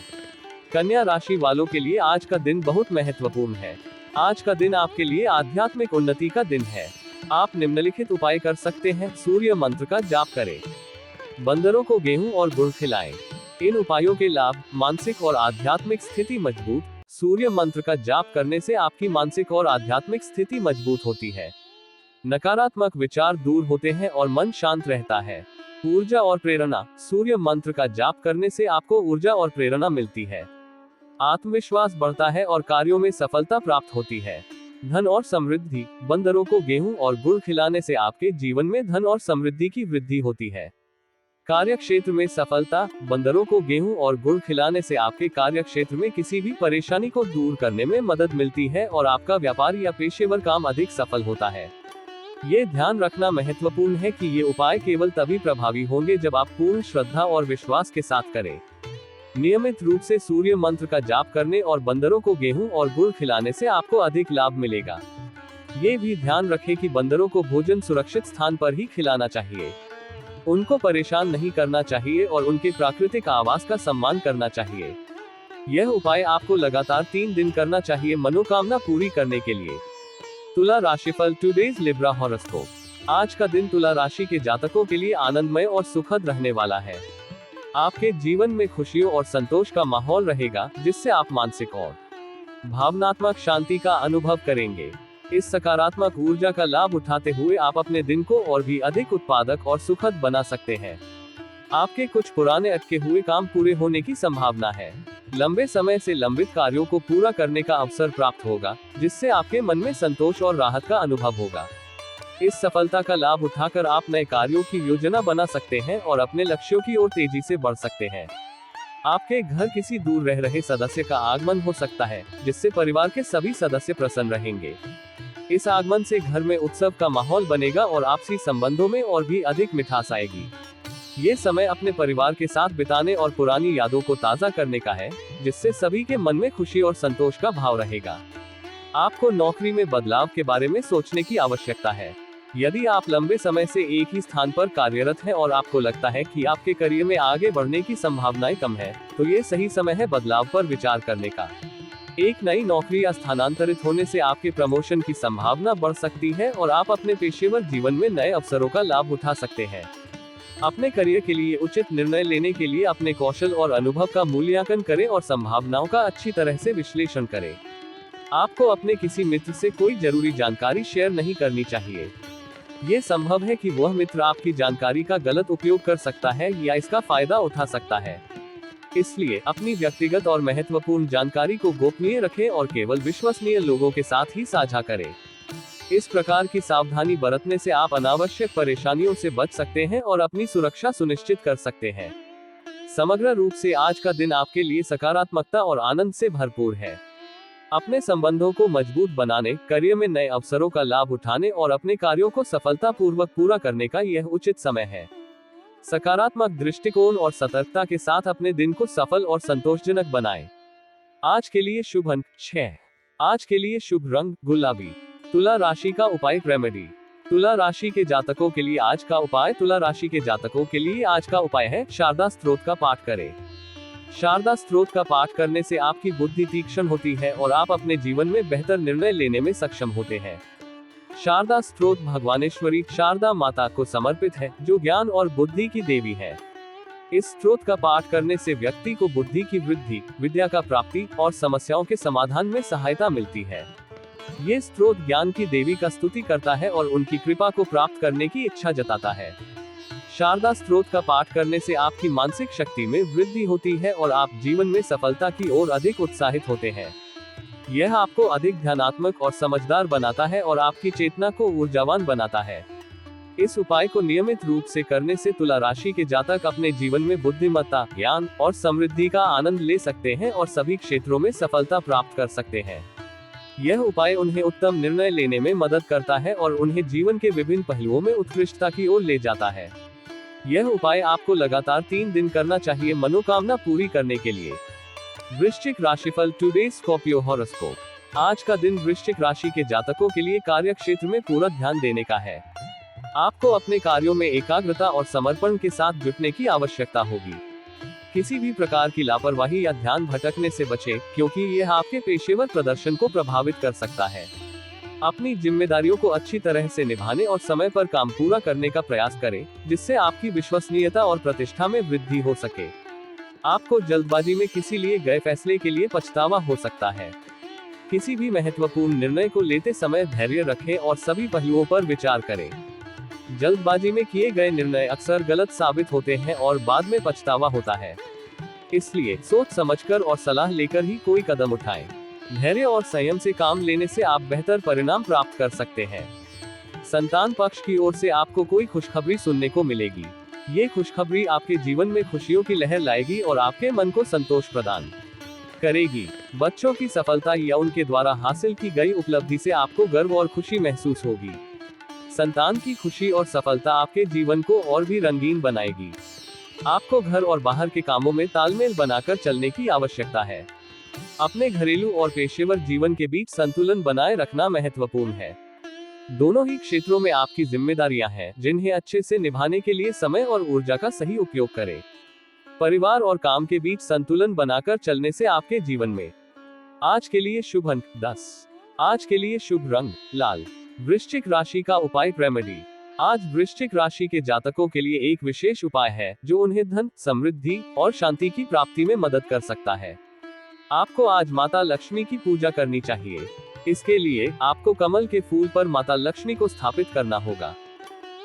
कन्या राशि वालों के लिए आज का दिन बहुत महत्वपूर्ण है। आज का दिन आपके लिए आध्यात्मिक उन्नति का दिन है। आप निम्नलिखित उपाय कर सकते हैं। सूर्य मंत्र का जाप करें। बंदरों को गेहूं और गुड़ खिलाएं। इन उपायों के लाभ: मानसिक और आध्यात्मिक स्थिति मजबूत। सूर्य मंत्र का जाप करने से आपकी मानसिक और आध्यात्मिक स्थिति मजबूत होती है। नकारात्मक विचार दूर होते हैं और मन शांत रहता है। ऊर्जा और प्रेरणा। सूर्य मंत्र का जाप करने से आपको ऊर्जा और प्रेरणा मिलती है। आत्मविश्वास बढ़ता है और कार्यों में सफलता प्राप्त होती है। धन और समृद्धि। बंदरों को गेहूं और गुड़ खिलाने से आपके जीवन में धन और समृद्धि की वृद्धि होती है। कार्य क्षेत्र में सफलता। बंदरों को गेहूं और गुड़ खिलाने से आपके कार्य क्षेत्र में किसी भी परेशानी को दूर करने में मदद मिलती है और आपका व्यापार या पेशेवर काम अधिक सफल होता है। ये ध्यान रखना महत्वपूर्ण है कि ये उपाय केवल तभी प्रभावी होंगे जब आप पूर्ण श्रद्धा और विश्वास के साथ करें। नियमित रूप से सूर्य मंत्र का जाप करने और बंदरों को गेहूं और गुड़ खिलाने से आपको अधिक लाभ मिलेगा। ये भी ध्यान रखें कि बंदरों को भोजन सुरक्षित स्थान पर ही खिलाना चाहिए। उनको परेशान नहीं करना चाहिए और उनके प्राकृतिक आवास का सम्मान करना चाहिए। यह उपाय आपको लगातार 3 दिन करना चाहिए मनोकामना पूरी करने के लिए। तुला राशिफल टुडेज लिब्रा हॉरोस्कोप। आज का दिन तुला राशि के जातकों के लिए आनंदमय और सुखद रहने वाला है। आपके जीवन में खुशियों और संतोष का माहौल रहेगा, जिससे आप मानसिक और भावनात्मक शांति का अनुभव करेंगे। इस सकारात्मक ऊर्जा का लाभ उठाते हुए आप अपने दिन को और भी अधिक उत्पादक और सुखद बना सकते हैं। आपके कुछ पुराने अटके हुए काम पूरे होने की संभावना है। लंबे समय से लंबित कार्यों को पूरा करने का अवसर प्राप्त होगा, जिससे आपके मन में संतोष और राहत का अनुभव होगा। इस सफलता का लाभ उठाकर आप नए कार्यों की योजना बना सकते हैं और अपने लक्ष्यों की ओर तेजी से बढ़ सकते हैं। आपके घर किसी दूर रह रहे सदस्य का आगमन हो सकता है, जिससे परिवार के सभी सदस्य प्रसन्न रहेंगे। इस आगमन से घर में उत्सव का माहौल बनेगा और आपसी संबंधों में और भी अधिक मिठास आएगी। ये समय अपने परिवार के साथ बिताने और पुरानी यादों को ताज़ा करने का है, जिससे सभी के मन में खुशी और संतोष का भाव रहेगा। आपको नौकरी में बदलाव के बारे में सोचने की आवश्यकता है। यदि आप लंबे समय से एक ही स्थान पर कार्यरत हैं और आपको लगता है कि आपके करियर में आगे बढ़ने की संभावनाएं कम है, तो ये सही समय है बदलाव पर विचार करने का। एक नई नौकरी या स्थानांतरित होने से आपके प्रमोशन की संभावना बढ़ सकती है और आप अपने पेशेवर जीवन में नए अवसरों का लाभ उठा सकते हैं। अपने करियर के लिए उचित निर्णय लेने के लिए अपने कौशल और अनुभव का मूल्यांकन करें और संभावनाओं का अच्छी तरह से विश्लेषण करें। आपको अपने किसी मित्र से कोई जरूरी जानकारी शेयर नहीं करनी चाहिए। ये संभव है कि वह मित्र आपकी जानकारी का गलत उपयोग कर सकता है या इसका फायदा उठा सकता है। इसलिए अपनी व्यक्तिगत और महत्वपूर्ण जानकारी को गोपनीय रखें और केवल विश्वसनीय लोगों के साथ ही साझा करें। इस प्रकार की सावधानी बरतने से आप अनावश्यक परेशानियों से बच सकते हैं और अपनी सुरक्षा सुनिश्चित कर सकते हैं। समग्र रूप से आज का दिन आपके लिए सकारात्मकता और आनंद से भरपूर है। अपने संबंधों को मजबूत बनाने, करियर में नए अवसरों का लाभ उठाने और अपने कार्यों को सफलतापूर्वक पूरा करने का यह उचित समय है। सकारात्मक दृष्टिकोण और सतर्कता के साथ अपने दिन को सफल और संतोषजनक बनाएं। आज के लिए शुभ अंक 6। आज के लिए शुभ रंग गुलाबी। तुला राशि का उपाय रेमेडी। तुला राशि के जातकों के लिए आज का उपाय तुला राशि के जातकों के लिए आज का उपाय है शारदा स्तोत्र का पाठ करें। शारदा स्तोत्र का पाठ करने से आपकी बुद्धि तीक्ष्ण होती है और आप अपने जीवन में बेहतर निर्णय लेने में सक्षम होते हैं। शारदा स्तोत्र भगवानेश्वरी शारदा माता को समर्पित है, जो ज्ञान और बुद्धि की देवी है। इस स्त्रोत का पाठ करने से व्यक्ति को बुद्धि की वृद्धि, विद्या का प्राप्ति और समस्याओं के समाधान में सहायता मिलती है। ये स्त्रोत ज्ञान की देवी का स्तुति करता है और उनकी कृपा को प्राप्त करने की इच्छा जताता है। शारदा स्त्रोत का पाठ करने से आपकी मानसिक शक्ति में वृद्धि होती है और आप जीवन में सफलता की ओर अधिक उत्साहित होते हैं। यह आपको अधिक ध्यानात्मक और समझदार बनाता है और आपकी चेतना को ऊर्जावान बनाता है। इस उपाय को नियमित रूप से करने से तुला राशि के जातक अपने जीवन में बुद्धिमत्ता, ज्ञान और समृद्धि का आनंद ले सकते हैं और सभी क्षेत्रों में सफलता प्राप्त कर सकते हैं। यह उपाय उन्हें उत्तम निर्णय लेने में मदद करता है और उन्हें जीवन के विभिन्न पहलुओं में उत्कृष्टता की ओर ले जाता है। यह उपाय आपको लगातार 3 दिन करना चाहिए मनोकामना पूरी करने के लिए। वृश्चिक राशिफल टुडे स्कॉर्पियो हॉरोस्कोप। आज का दिन वृश्चिक राशि के जातकों के लिए कार्य क्षेत्र में पूरा ध्यान देने का है। आपको अपने कार्यों में एकाग्रता और समर्पण के साथ जुटने की आवश्यकता होगी। किसी भी प्रकार की लापरवाही या ध्यान भटकने से बचें, क्योंकि यह आपके पेशेवर प्रदर्शन को प्रभावित कर सकता है। अपनी जिम्मेदारियों को अच्छी तरह से निभाने और समय पर काम पूरा करने का प्रयास करें, जिससे आपकी विश्वसनीयता और प्रतिष्ठा में वृद्धि हो सके। आपको जल्दबाजी में किसी लिए गए फैसले के लिए पछतावा हो सकता है। किसी भी महत्वपूर्ण निर्णय को लेते समय धैर्य रखें और सभी पहलुओं पर विचार करें। जल्दबाजी में किए गए निर्णय अक्सर गलत साबित होते हैं और बाद में पछतावा होता है। इसलिए सोच समझकर और सलाह लेकर ही कोई कदम उठाएं। धैर्य और संयम से काम लेने से आप बेहतर परिणाम प्राप्त कर सकते हैं। संतान पक्ष की ओर से आपको कोई खुशखबरी सुनने को मिलेगी। ये खुशखबरी आपके जीवन में खुशियों की लहर लाएगी और आपके मन को संतोष प्रदान करेगी। बच्चों की सफलता या उनके द्वारा हासिल की गई उपलब्धि से आपको गर्व और खुशी महसूस होगी। संतान की खुशी और सफलता आपके जीवन को और भी रंगीन बनाएगी। आपको घर और बाहर के कामों में तालमेल बनाकर चलने की आवश्यकता है। अपने घरेलू और पेशेवर जीवन के बीच संतुलन बनाए रखना महत्वपूर्ण है। दोनों ही क्षेत्रों में आपकी जिम्मेदारियां हैं, जिन्हें अच्छे से निभाने के लिए समय और ऊर्जा का सही उपयोग करें। परिवार और काम के बीच संतुलन बनाकर चलने से आपके जीवन में आज के लिए शुभ अंक 10। आज के लिए शुभ रंग लाल। वृश्चिक राशि का उपाय रेमेडी। आज वृश्चिक राशि के जातकों के लिए एक विशेष उपाय है जो उन्हें धन, समृद्धि और शांति की प्राप्ति में मदद कर सकता है। आपको आज माता लक्ष्मी की पूजा करनी चाहिए। इसके लिए आपको कमल के फूल पर माता लक्ष्मी को स्थापित करना होगा।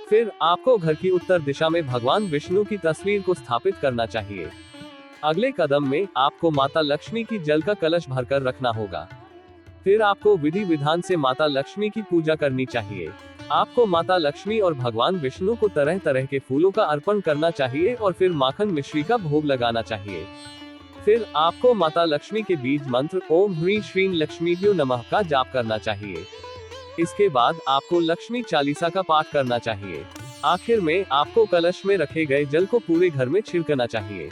फिर आपको घर की उत्तर दिशा में भगवान विष्णु की तस्वीर को स्थापित करना चाहिए। अगले कदम में आपको माता लक्ष्मी की जल का कलश भरकर रखना होगा। फिर आपको विधि विधान से माता लक्ष्मी की पूजा करनी चाहिए। आपको माता लक्ष्मी और भगवान विष्णु को तरह तरह के फूलों का अर्पण करना चाहिए और फिर माखन मिश्री का भोग लगाना चाहिए। फिर आपको माता लक्ष्मी के बीज मंत्र ओम ह्रीं श्रीं लक्ष्मीभ्यो नमः का जाप करना चाहिए। इसके बाद आपको लक्ष्मी चालीसा का पाठ करना चाहिए। आखिर में आपको कलश में रखे गए जल को पूरे घर में छिड़कना चाहिए।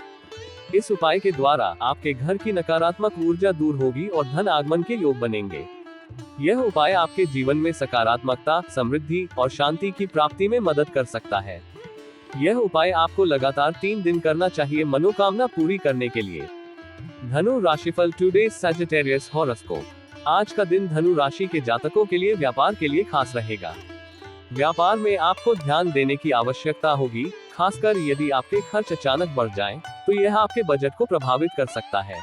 इस उपाय के द्वारा आपके घर की नकारात्मक ऊर्जा दूर होगी और धन आगमन के योग बनेंगे। यह उपाय आपके जीवन में सकारात्मकता, समृद्धि और शांति की प्राप्ति में मदद कर सकता है। यह उपाय आपको लगातार 3 दिन करना चाहिए मनोकामना पूरी करने के लिए। धनु राशिफल टुडे सैजिटेरियस हॉरोस्कोप। आज का दिन धनु राशि के जातकों के लिए व्यापार के लिए खास रहेगा। व्यापार में आपको ध्यान देने की आवश्यकता होगी, खासकर यदि आपके खर्च अचानक बढ़ जाएं, तो यह आपके बजट को प्रभावित कर सकता है।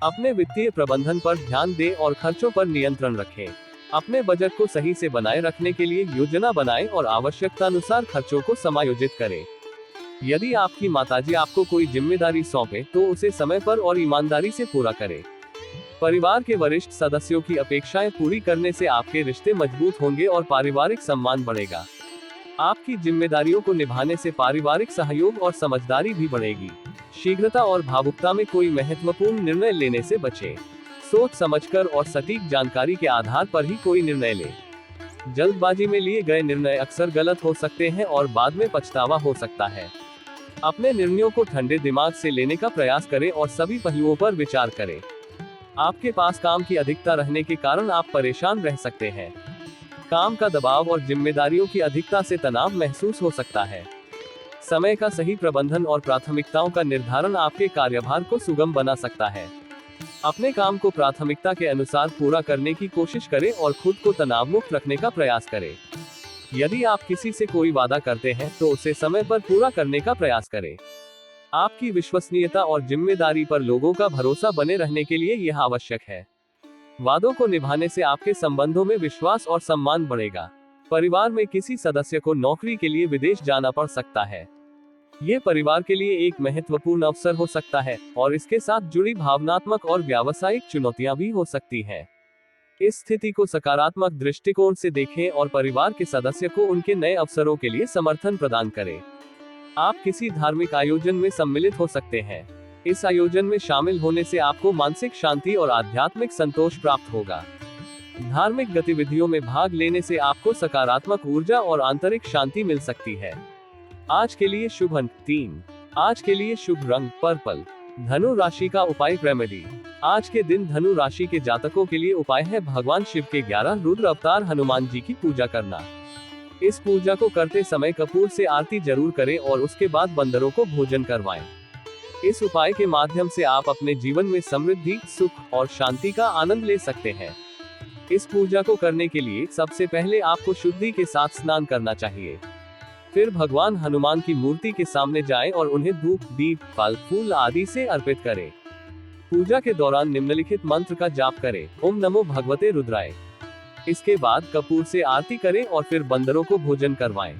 अपने वित्तीय प्रबंधन पर ध्यान दें और खर्चों पर नियंत्रण रखें। अपने बजट को सही से बनाए रखने के लिए योजना बनाएं और आवश्यकता अनुसार खर्चों को समायोजित करें। यदि आपकी माताजी आपको कोई जिम्मेदारी सौंपे तो उसे समय पर और ईमानदारी से पूरा करें। परिवार के वरिष्ठ सदस्यों की अपेक्षाएं पूरी करने से आपके रिश्ते मजबूत होंगे और पारिवारिक सम्मान बढ़ेगा। आपकी जिम्मेदारियों को निभाने से पारिवारिक सहयोग और समझदारी भी बढ़ेगी। शीघ्रता और भावुकता में कोई महत्वपूर्ण निर्णय लेने से बचें। सोच समझकर और सटीक जानकारी के आधार पर ही कोई निर्णय लें। जल्दबाजी में लिए गए निर्णय अक्सर गलत हो सकते हैं और बाद में पछतावा हो सकता है। अपने निर्णयों को ठंडे दिमाग से लेने का प्रयास करें और सभी पहलुओं पर विचार करें। आपके पास काम की अधिकता रहने के कारण आप परेशान रह सकते हैं। काम का दबाव और जिम्मेदारियों की अधिकता से तनाव महसूस हो सकता है। समय का सही प्रबंधन और प्राथमिकताओं का निर्धारण आपके कार्यभार को सुगम बना सकता है। अपने काम को प्राथमिकता के अनुसार पूरा करने की कोशिश करें और खुद को तनाव मुक्त रखने का प्रयास करें। यदि आप किसी से कोई वादा करते हैं तो उसे समय पर पूरा करने का प्रयास करें। आपकी विश्वसनीयता और जिम्मेदारी पर लोगों का भरोसा बने रहने के लिए यह आवश्यक है। वादों को निभाने से आपके संबंधों में विश्वास और सम्मान बढ़ेगा। परिवार में किसी सदस्य को नौकरी के लिए विदेश जाना पड़ सकता है। यह परिवार के लिए एक महत्वपूर्ण अवसर हो सकता है और इसके साथ जुड़ी भावनात्मक और व्यावसायिक चुनौतियां भी हो सकती हैं। इस स्थिति को सकारात्मक दृष्टिकोण से देखें और परिवार के सदस्य को उनके नए अवसरों के लिए समर्थन प्रदान करें। आप किसी धार्मिक आयोजन में सम्मिलित हो सकते हैं। इस आयोजन में शामिल होने से आपको मानसिक शांति और आध्यात्मिक संतोष प्राप्त होगा। धार्मिक गतिविधियों में भाग लेने से आपको सकारात्मक ऊर्जा और आंतरिक शांति मिल सकती है। आज के लिए शुभ अंक 3। आज के लिए शुभ रंग पर्पल। धनु राशि का उपाय रेमेडी। आज के दिन धनु राशि के जातकों के लिए उपाय है भगवान शिव के 11 रुद्र अवतार हनुमान जी की पूजा करना। इस पूजा को करते समय कपूर से आरती जरूर करें और उसके बाद बंदरों को भोजन करवाएं। इस उपाय के माध्यम से आप अपने जीवन में समृद्धि, सुख और शांति का आनंद ले सकते हैं। इस पूजा को करने के लिए सबसे पहले आपको शुद्धि के साथ स्नान करना चाहिए। फिर भगवान हनुमान की मूर्ति के सामने जाएं और उन्हें धूप, दीप, फल, फूल आदि से अर्पित करें। पूजा के दौरान निम्नलिखित मंत्र का जाप करें। ओम नमो भगवते रुद्राय। इसके बाद कपूर से आरती करें और फिर बंदरों को भोजन करवाएं।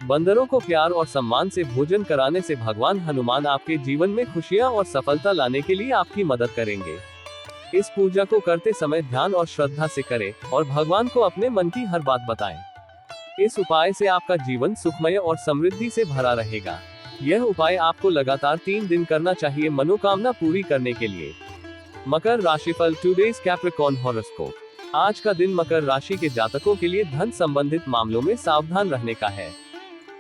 बंदरों को प्यार और सम्मान से भोजन कराने से भगवान हनुमान आपके जीवन में खुशियां और सफलता लाने के लिए आपकी मदद करेंगे। इस पूजा को करते समय ध्यान और श्रद्धा से करें और भगवान को अपने मन की हर बात बताएं। इस उपाय से आपका जीवन सुखमय और समृद्धि से भरा रहेगा। यह उपाय आपको लगातार 3 दिन करना चाहिए मनोकामना पूरी करने के लिए। मकर राशिफल टुडेज कैप्रिकॉर्न हॉरोस्कोप। आज का दिन मकर राशि के जातकों के लिए धन संबंधित मामलों में सावधान रहने का है।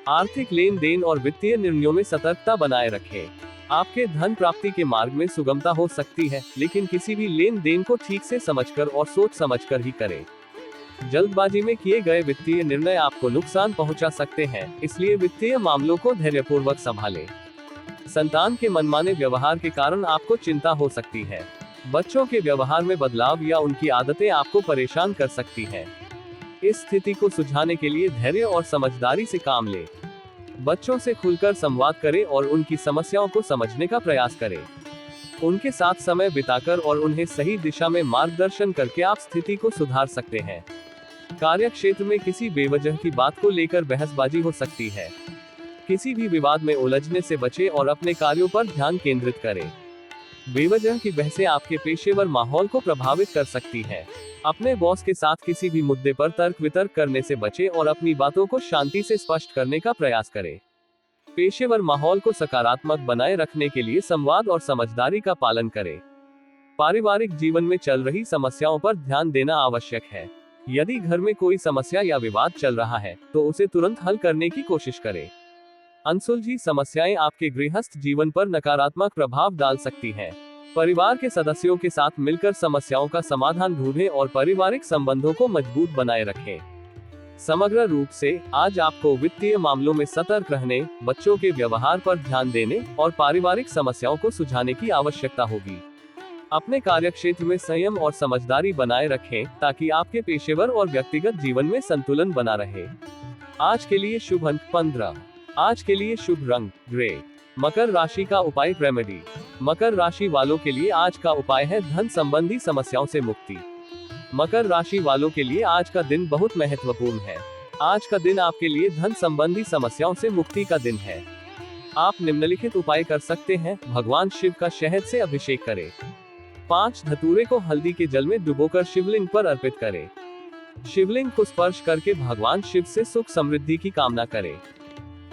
आर्थिक लेन देन और वित्तीय निर्णयों में सतर्कता बनाए रखें। आपके धन प्राप्ति के मार्ग में सुगमता हो सकती है, लेकिन किसी भी लेन देन को ठीक से समझकर और सोच समझकर ही करें। जल्दबाजी में किए गए वित्तीय निर्णय आपको नुकसान पहुंचा सकते हैं, इसलिए वित्तीय मामलों को धैर्यपूर्वक संभालें। संतान के मनमाने व्यवहार के कारण आपको चिंता हो सकती है। बच्चों के व्यवहार में बदलाव या उनकी आदतें आपको परेशान कर सकती हैं। इस स्थिति को सुलझाने के लिए धैर्य और समझदारी से काम लें। बच्चों से खुलकर संवाद करें और उनकी समस्याओं को समझने का प्रयास करें। उनके साथ समय बिताकर और उन्हें सही दिशा में मार्गदर्शन करके आप स्थिति को सुधार सकते हैं। कार्य क्षेत्र में किसी बेवजह की बात को लेकर बहसबाजी हो सकती है। किसी भी विवाद में उलझने से बचें और अपने कार्यों पर ध्यान केंद्रित करें। बेवजह की बहसें आपके पेशेवर माहौल को प्रभावित कर सकती हैं। अपने बॉस के साथ किसी भी मुद्दे पर तर्क वितर्क करने से बचें और अपनी बातों को शांति से स्पष्ट करने का प्रयास करें। पेशेवर माहौल को सकारात्मक बनाए रखने के लिए संवाद और समझदारी का पालन करें। पारिवारिक जीवन में चल रही समस्याओं पर ध्यान देना आवश्यक है। यदि घर में कोई समस्या या विवाद चल रहा है, तो उसे तुरंत हल करने की कोशिश करें। अनसुलझी समस्याएं आपके गृहस्थ जीवन पर नकारात्मक प्रभाव डाल सकती हैं। परिवार के सदस्यों के साथ मिलकर समस्याओं का समाधान ढूंढें और पारिवारिक संबंधों को मजबूत बनाए रखें। समग्र रूप से आज आपको वित्तीय मामलों में सतर्क रहने, बच्चों के व्यवहार पर ध्यान देने और पारिवारिक समस्याओं को सुलझाने की आवश्यकता होगी। अपने कार्यक्षेत्र में संयम और समझदारी बनाए रखें ताकि आपके पेशेवर और व्यक्तिगत जीवन में संतुलन बना रहे। आज के लिए शुभ अंक 15। आज के लिए शुभ रंग ग्रे। मकर राशि का उपाय रेमेडी। मकर राशि वालों के लिए आज का उपाय है धन संबंधी समस्याओं से मुक्ति। मकर राशि वालों के लिए आज का दिन बहुत महत्वपूर्ण है। आज का दिन आपके लिए धन संबंधी समस्याओं से मुक्ति का दिन है। आप निम्नलिखित उपाय कर सकते हैं। भगवान शिव का शहद से अभिषेक करें। 5 धतूरे को हल्दी के जल में डुबोकर शिवलिंग पर अर्पित करें। शिवलिंग को स्पर्श करके भगवान शिव से सुख समृद्धि की कामना करें।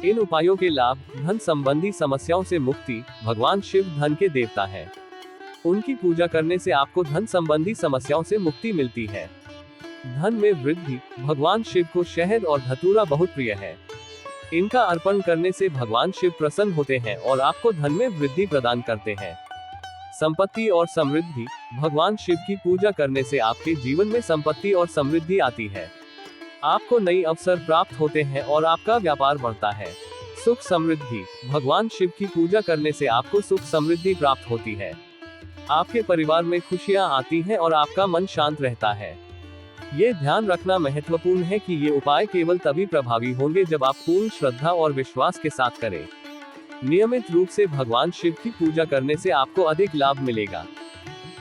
इन उपायों के लाभ, धन संबंधी समस्याओं से मुक्ति। भगवान शिव धन के देवता हैं। उनकी पूजा करने से आपको धन संबंधी समस्याओं से मुक्ति मिलती है। धन में वृद्धि। भगवान शिव को शहद और धतूरा बहुत प्रिय है। इनका अर्पण करने से भगवान शिव प्रसन्न होते हैं और आपको धन में वृद्धि प्रदान करते हैं। संपत्ति और समृद्धि। भगवान शिव की पूजा करने से आपके जीवन में संपत्ति और समृद्धि आती है। आपको नई अवसर प्राप्त होते हैं और आपका व्यापार बढ़ता है। सुख समृद्धि। भगवान शिव की पूजा करने से आपको सुख समृद्धि प्राप्त होती है। आपके परिवार में खुशियां आती हैं और आपका मन शांत रहता है। ये ध्यान रखना महत्वपूर्ण है कि ये उपाय केवल तभी प्रभावी होंगे जब आप पूर्ण श्रद्धा और विश्वास के साथ करें। नियमित रूप से भगवान शिव की पूजा करने से आपको अधिक लाभ मिलेगा।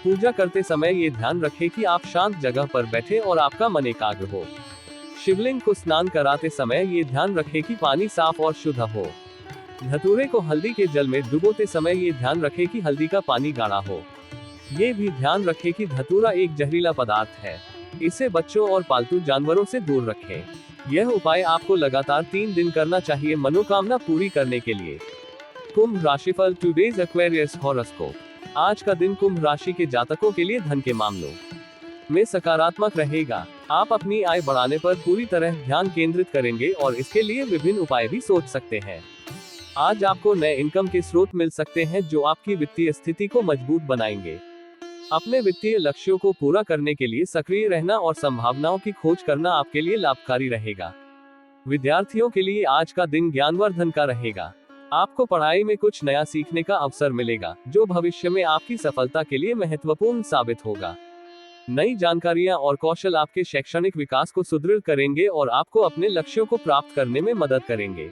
पूजा करते समय ये ध्यान रखें कि आप शांत जगह पर बैठे और आपका मन एकाग्र हो। शिवलिंग को स्नान कराते समय ये ध्यान रखें कि पानी साफ और शुद्ध हो। धतूरे को हल्दी के जल में डुबोते समय ये ध्यान रखें कि हल्दी का पानी गाढ़ा हो। ये भी ध्यान रखें कि धतूरा एक जहरीला पदार्थ है, इसे बच्चों और पालतू जानवरों से दूर रखें। यह उपाय आपको लगातार 3 दिन करना चाहिए मनोकामना पूरी करने के लिए। कुंभ राशिफल टुडेज एक्वेरियस हॉरोस्कोप। आज का दिन कुंभ राशि के जातकों के लिए धन के मामलों में सकारात्मक रहेगा। आप अपनी आय बढ़ाने पर पूरी तरह ध्यान केंद्रित करेंगे और इसके लिए विभिन्न उपाय भी सोच सकते हैं। आज आपको नए इनकम के स्रोत मिल सकते हैं जो आपकी वित्तीय स्थिति को मजबूत बनाएंगे। अपने वित्तीय लक्ष्यों को पूरा करने के लिए सक्रिय रहना और संभावनाओं की खोज करना आपके लिए लाभकारी रहेगा। विद्यार्थियों के लिए आज का दिन ज्ञानवर्धन का रहेगा। आपको पढ़ाई में कुछ नया सीखने का अवसर मिलेगा, जो भविष्य में आपकी सफलता के लिए महत्वपूर्ण साबित होगा। नई जानकारियां और कौशल आपके शैक्षणिक विकास को सुदृढ़ करेंगे और आपको अपने लक्ष्यों को प्राप्त करने में मदद करेंगे।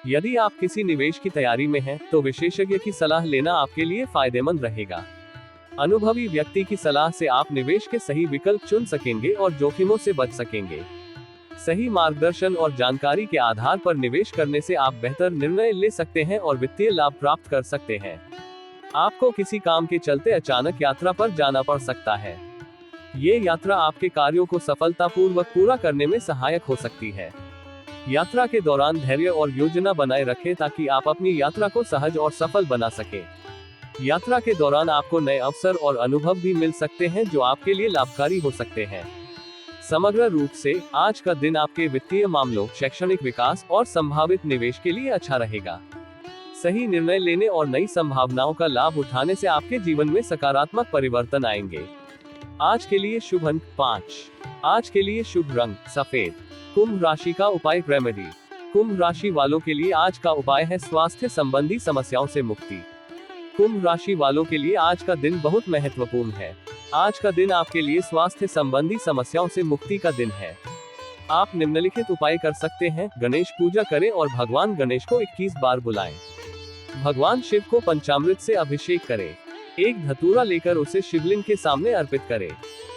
यदि आप किसी निवेश की तैयारी में हैं, तो विशेषज्ञ की सलाह लेना आपके लिए फायदेमंद रहेगा। अनुभवी व्यक्ति की सलाह से आप निवेश के सही विकल्प चुन सकेंगे और जोखिमों से बच सकेंगे। सही मार्गदर्शन और जानकारी के आधार पर निवेश करने से आप बेहतर निर्णय ले सकते हैं और वित्तीय लाभ प्राप्त कर सकते हैं। आपको किसी काम के चलते अचानक यात्रा पर जाना पड़ सकता है। ये यात्रा आपके कार्यों को सफलतापूर्वक पूरा करने में सहायक हो सकती है। यात्रा के दौरान धैर्य और योजना बनाए रखें ताकि आप अपनी यात्रा को सहज और सफल बना सकें। यात्रा के दौरान आपको नए अवसर और अनुभव भी मिल सकते हैं जो आपके लिए लाभकारी हो सकते हैं। समग्र रूप से आज का दिन आपके वित्तीय मामलों, शैक्षणिक विकास और संभावित निवेश के लिए अच्छा रहेगा। सही निर्णय लेने और नई संभावनाओं का लाभ उठाने से आपके जीवन में सकारात्मक परिवर्तन आएंगे। आज के लिए शुभ अंक 5। आज के लिए शुभ रंग सफेद। कुंभ राशि का उपाय रेमेडी। कुंभ राशि वालों के लिए आज का उपाय है स्वास्थ्य संबंधी समस्याओं से मुक्ति। कुंभ राशि वालों के लिए आज का दिन बहुत महत्वपूर्ण है। आज का दिन आपके लिए स्वास्थ्य संबंधी समस्याओं से मुक्ति का दिन है। आप निम्नलिखित उपाय कर सकते हैं। गणेश पूजा करें और भगवान गणेश को 21 बार बुलाएं। भगवान शिव को पंचामृत से अभिषेक करें। एक धतूरा लेकर उसे शिवलिंग के सामने अर्पित करें।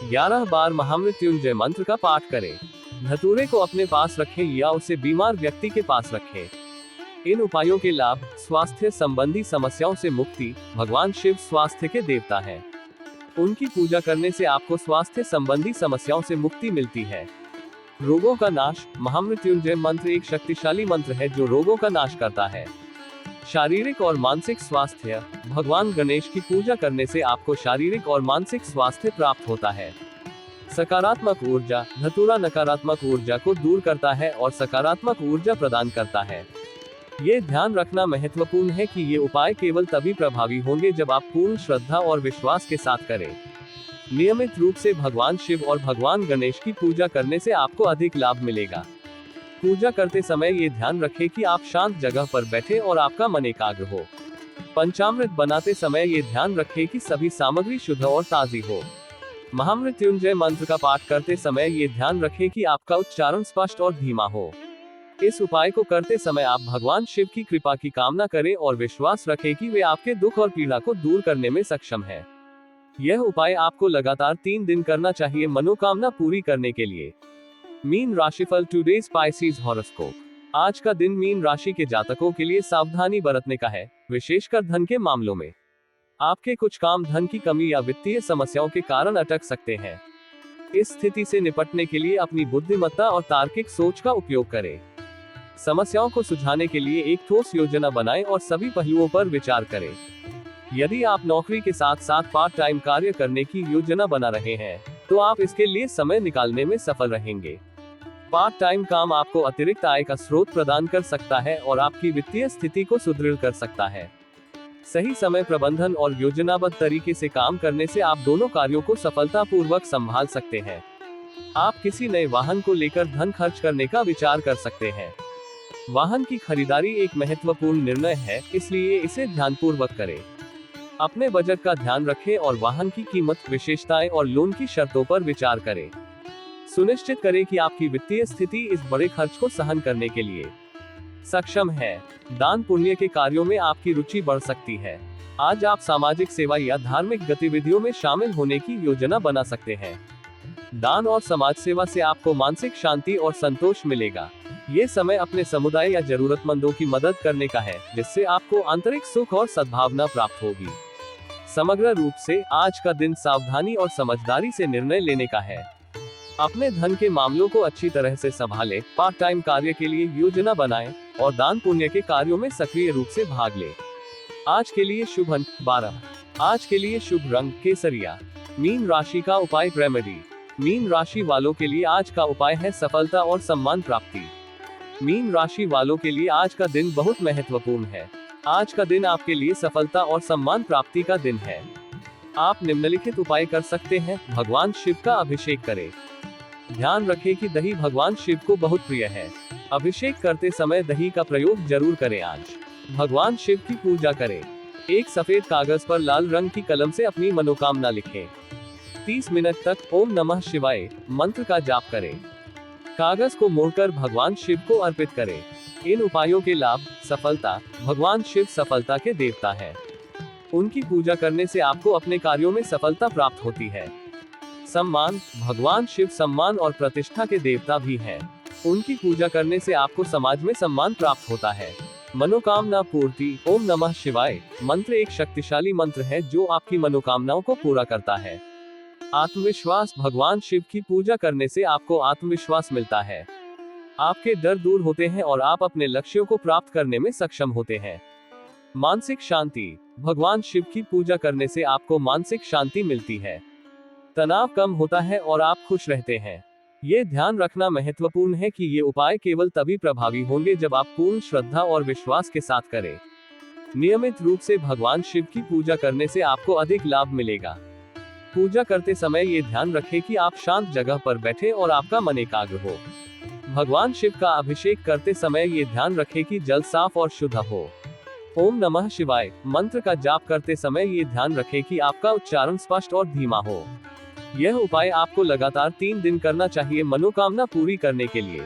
11 बार महामृत्युंजय मंत्र का पाठ करें। धतूरे को अपने पास रखें या उसे बीमार व्यक्ति के पास रखें। इन उपायों के लाभ: स्वास्थ्य संबंधी समस्याओं से मुक्ति। भगवान शिव स्वास्थ्य के देवता हैं। उनकी पूजा करने से आपको स्वास्थ्य संबंधी समस्याओं से मुक्ति मिलती है। रोगों का नाश। महामृत्युंजय मंत्र एक शक्तिशाली मंत्र है जो रोगों का नाश करता है। शारीरिक और मानसिक स्वास्थ्य। भगवान गणेश की पूजा करने से आपको शारीरिक और मानसिक स्वास्थ्य प्राप्त होता है। सकारात्मक ऊर्जा। धतूरा नकारात्मक ऊर्जा को दूर करता है और सकारात्मक ऊर्जा प्रदान करता है। ये ध्यान रखना महत्वपूर्ण है कि ये उपाय केवल तभी प्रभावी होंगे जब आप पूर्ण श्रद्धा और विश्वास के साथ करें। नियमित रूप से भगवान शिव और भगवान गणेश की पूजा करने से आपको अधिक लाभ मिलेगा। पूजा करते समय ये ध्यान रखें कि आप शांत जगह पर बैठे और आपका मन एकाग्र हो। पंचामृत बनाते समय ये ध्यान रखें कि सभी सामग्री शुद्ध और ताजी हो। महामृत्युंजय मंत्र का पाठ करते समय ये ध्यान रखें कि आपका उच्चारण स्पष्ट और धीमा हो। इस उपाय को करते समय आप भगवान शिव की कृपा की कामना करें और विश्वास रखें कि वे आपके दुख और पीड़ा को दूर करने में सक्षम हैं। यह उपाय आपको लगातार 3 दिन करना चाहिए मनोकामना पूरी करने के लिए। मीन राशिफल टुडेज स्पाइसीज हॉरोस्कोप। आज का दिन मीन राशि के जातकों के लिए सावधानी बरतने का है, विशेषकर धन के मामलों में। आपके कुछ काम धन की कमी या वित्तीय समस्याओं के कारण अटक सकते हैं। इस स्थिति से निपटने के लिए अपनी बुद्धिमत्ता और तार्किक सोच का उपयोग करें। समस्याओं को सुलझाने के लिए एक ठोस योजना बनाएं और सभी पहलुओं पर विचार करें। यदि आप नौकरी के साथ साथ पार्ट टाइम कार्य करने की योजना बना रहे हैं, तो आप इसके लिए समय निकालने में सफल रहेंगे। पार्ट टाइम काम आपको अतिरिक्त आय का स्रोत प्रदान कर सकता है और आपकी वित्तीय स्थिति को सुदृढ़ कर सकता है। सही समय प्रबंधन और योजनाबद्ध तरीके से काम करने से आप दोनों कार्यों को सफलतापूर्वक संभाल सकते हैं। आप किसी नए वाहन को लेकर धन खर्च करने का विचार कर सकते हैं। वाहन की खरीदारी एक महत्वपूर्ण निर्णय है, इसलिए इसे ध्यानपूर्वक करें। अपने बजट का ध्यान रखें और वाहन की कीमत, विशेषताएं और लोन की शर्तों पर विचार करें। सुनिश्चित करें कि आपकी वित्तीय स्थिति इस बड़े खर्च को सहन करने के लिए सक्षम है। दान पुण्य के कार्यों में आपकी रुचि बढ़ सकती है। आज आप सामाजिक सेवा या धार्मिक गतिविधियों में शामिल होने की योजना बना सकते हैं। दान और समाज सेवा से आपको मानसिक शांति और संतोष मिलेगा। ये समय अपने समुदाय या जरूरतमंदों की मदद करने का है, जिससे आपको आंतरिक सुख और सद्भावना प्राप्त होगी। समग्र रूप से आज का दिन सावधानी और समझदारी से निर्णय लेने का है। अपने धन के मामलों को अच्छी तरह से संभालें, पार्ट टाइम कार्य के लिए योजना बनाएं और दान पुण्य के कार्यों में सक्रिय रूप से भाग लें। आज के लिए शुभ अंक 12। आज के लिए शुभ रंग केसरिया। मीन राशि का उपाय रेमेडी। मीन राशि वालों के लिए आज का उपाय है सफलता और सम्मान प्राप्ति। मीन राशि वालों के लिए आज का दिन बहुत महत्वपूर्ण है। आज का दिन आपके लिए सफलता और सम्मान प्राप्ति का दिन है। आप निम्नलिखित उपाय कर सकते हैं। भगवान शिव का अभिषेक करें। ध्यान रखें कि दही भगवान शिव को बहुत प्रिय है। अभिषेक करते समय दही का प्रयोग जरूर करें। आज भगवान शिव की पूजा करें। एक सफेद कागज पर लाल रंग की कलम से अपनी मनोकामना लिखें। 30 मिनट तक ओम नमः शिवाय मंत्र का जाप करें। कागज को मोड़कर भगवान शिव को अर्पित करें। इन उपायों के लाभ। सफलता। भगवान शिव सफलता के देवता है। उनकी पूजा करने से आपको अपने कार्यों में सफलता प्राप्त होती है। सम्मान। भगवान शिव सम्मान और प्रतिष्ठा के देवता भी हैं। उनकी पूजा करने से आपको समाज में सम्मान प्राप्त होता है। मनोकामना पूर्ति। ओम नमः शिवाय मंत्र एक शक्तिशाली मंत्र है जो आपकी मनोकामनाओं को पूरा करता है। आत्मविश्वास। भगवान शिव की पूजा करने से आपको आत्मविश्वास मिलता है। आपके डर दूर होते हैं और आप अपने लक्ष्यों को प्राप्त करने में सक्षम होते हैं। मानसिक शांति। भगवान शिव की पूजा करने से आपको मानसिक शांति मिलती है। तनाव कम होता है और आप खुश रहते हैं। ये ध्यान रखना महत्वपूर्ण है कि ये उपाय केवल तभी प्रभावी होंगे जब आप पूर्ण श्रद्धा और विश्वास के साथ करें। नियमित रूप से भगवान शिव की पूजा करने से आपको अधिक लाभ मिलेगा। पूजा करते समय ये ध्यान रखें कि आप शांत जगह पर बैठे और आपका मन एकाग्र हो। भगवान शिव का अभिषेक करते समय ये ध्यान रखें कि जल साफ और शुद्ध हो। ओम नमः शिवाय मंत्र का जाप करते समय ये ध्यान रखें कि आपका उच्चारण स्पष्ट और धीमा हो। यह उपाय आपको लगातार 3 दिन करना चाहिए मनोकामना पूरी करने के लिए।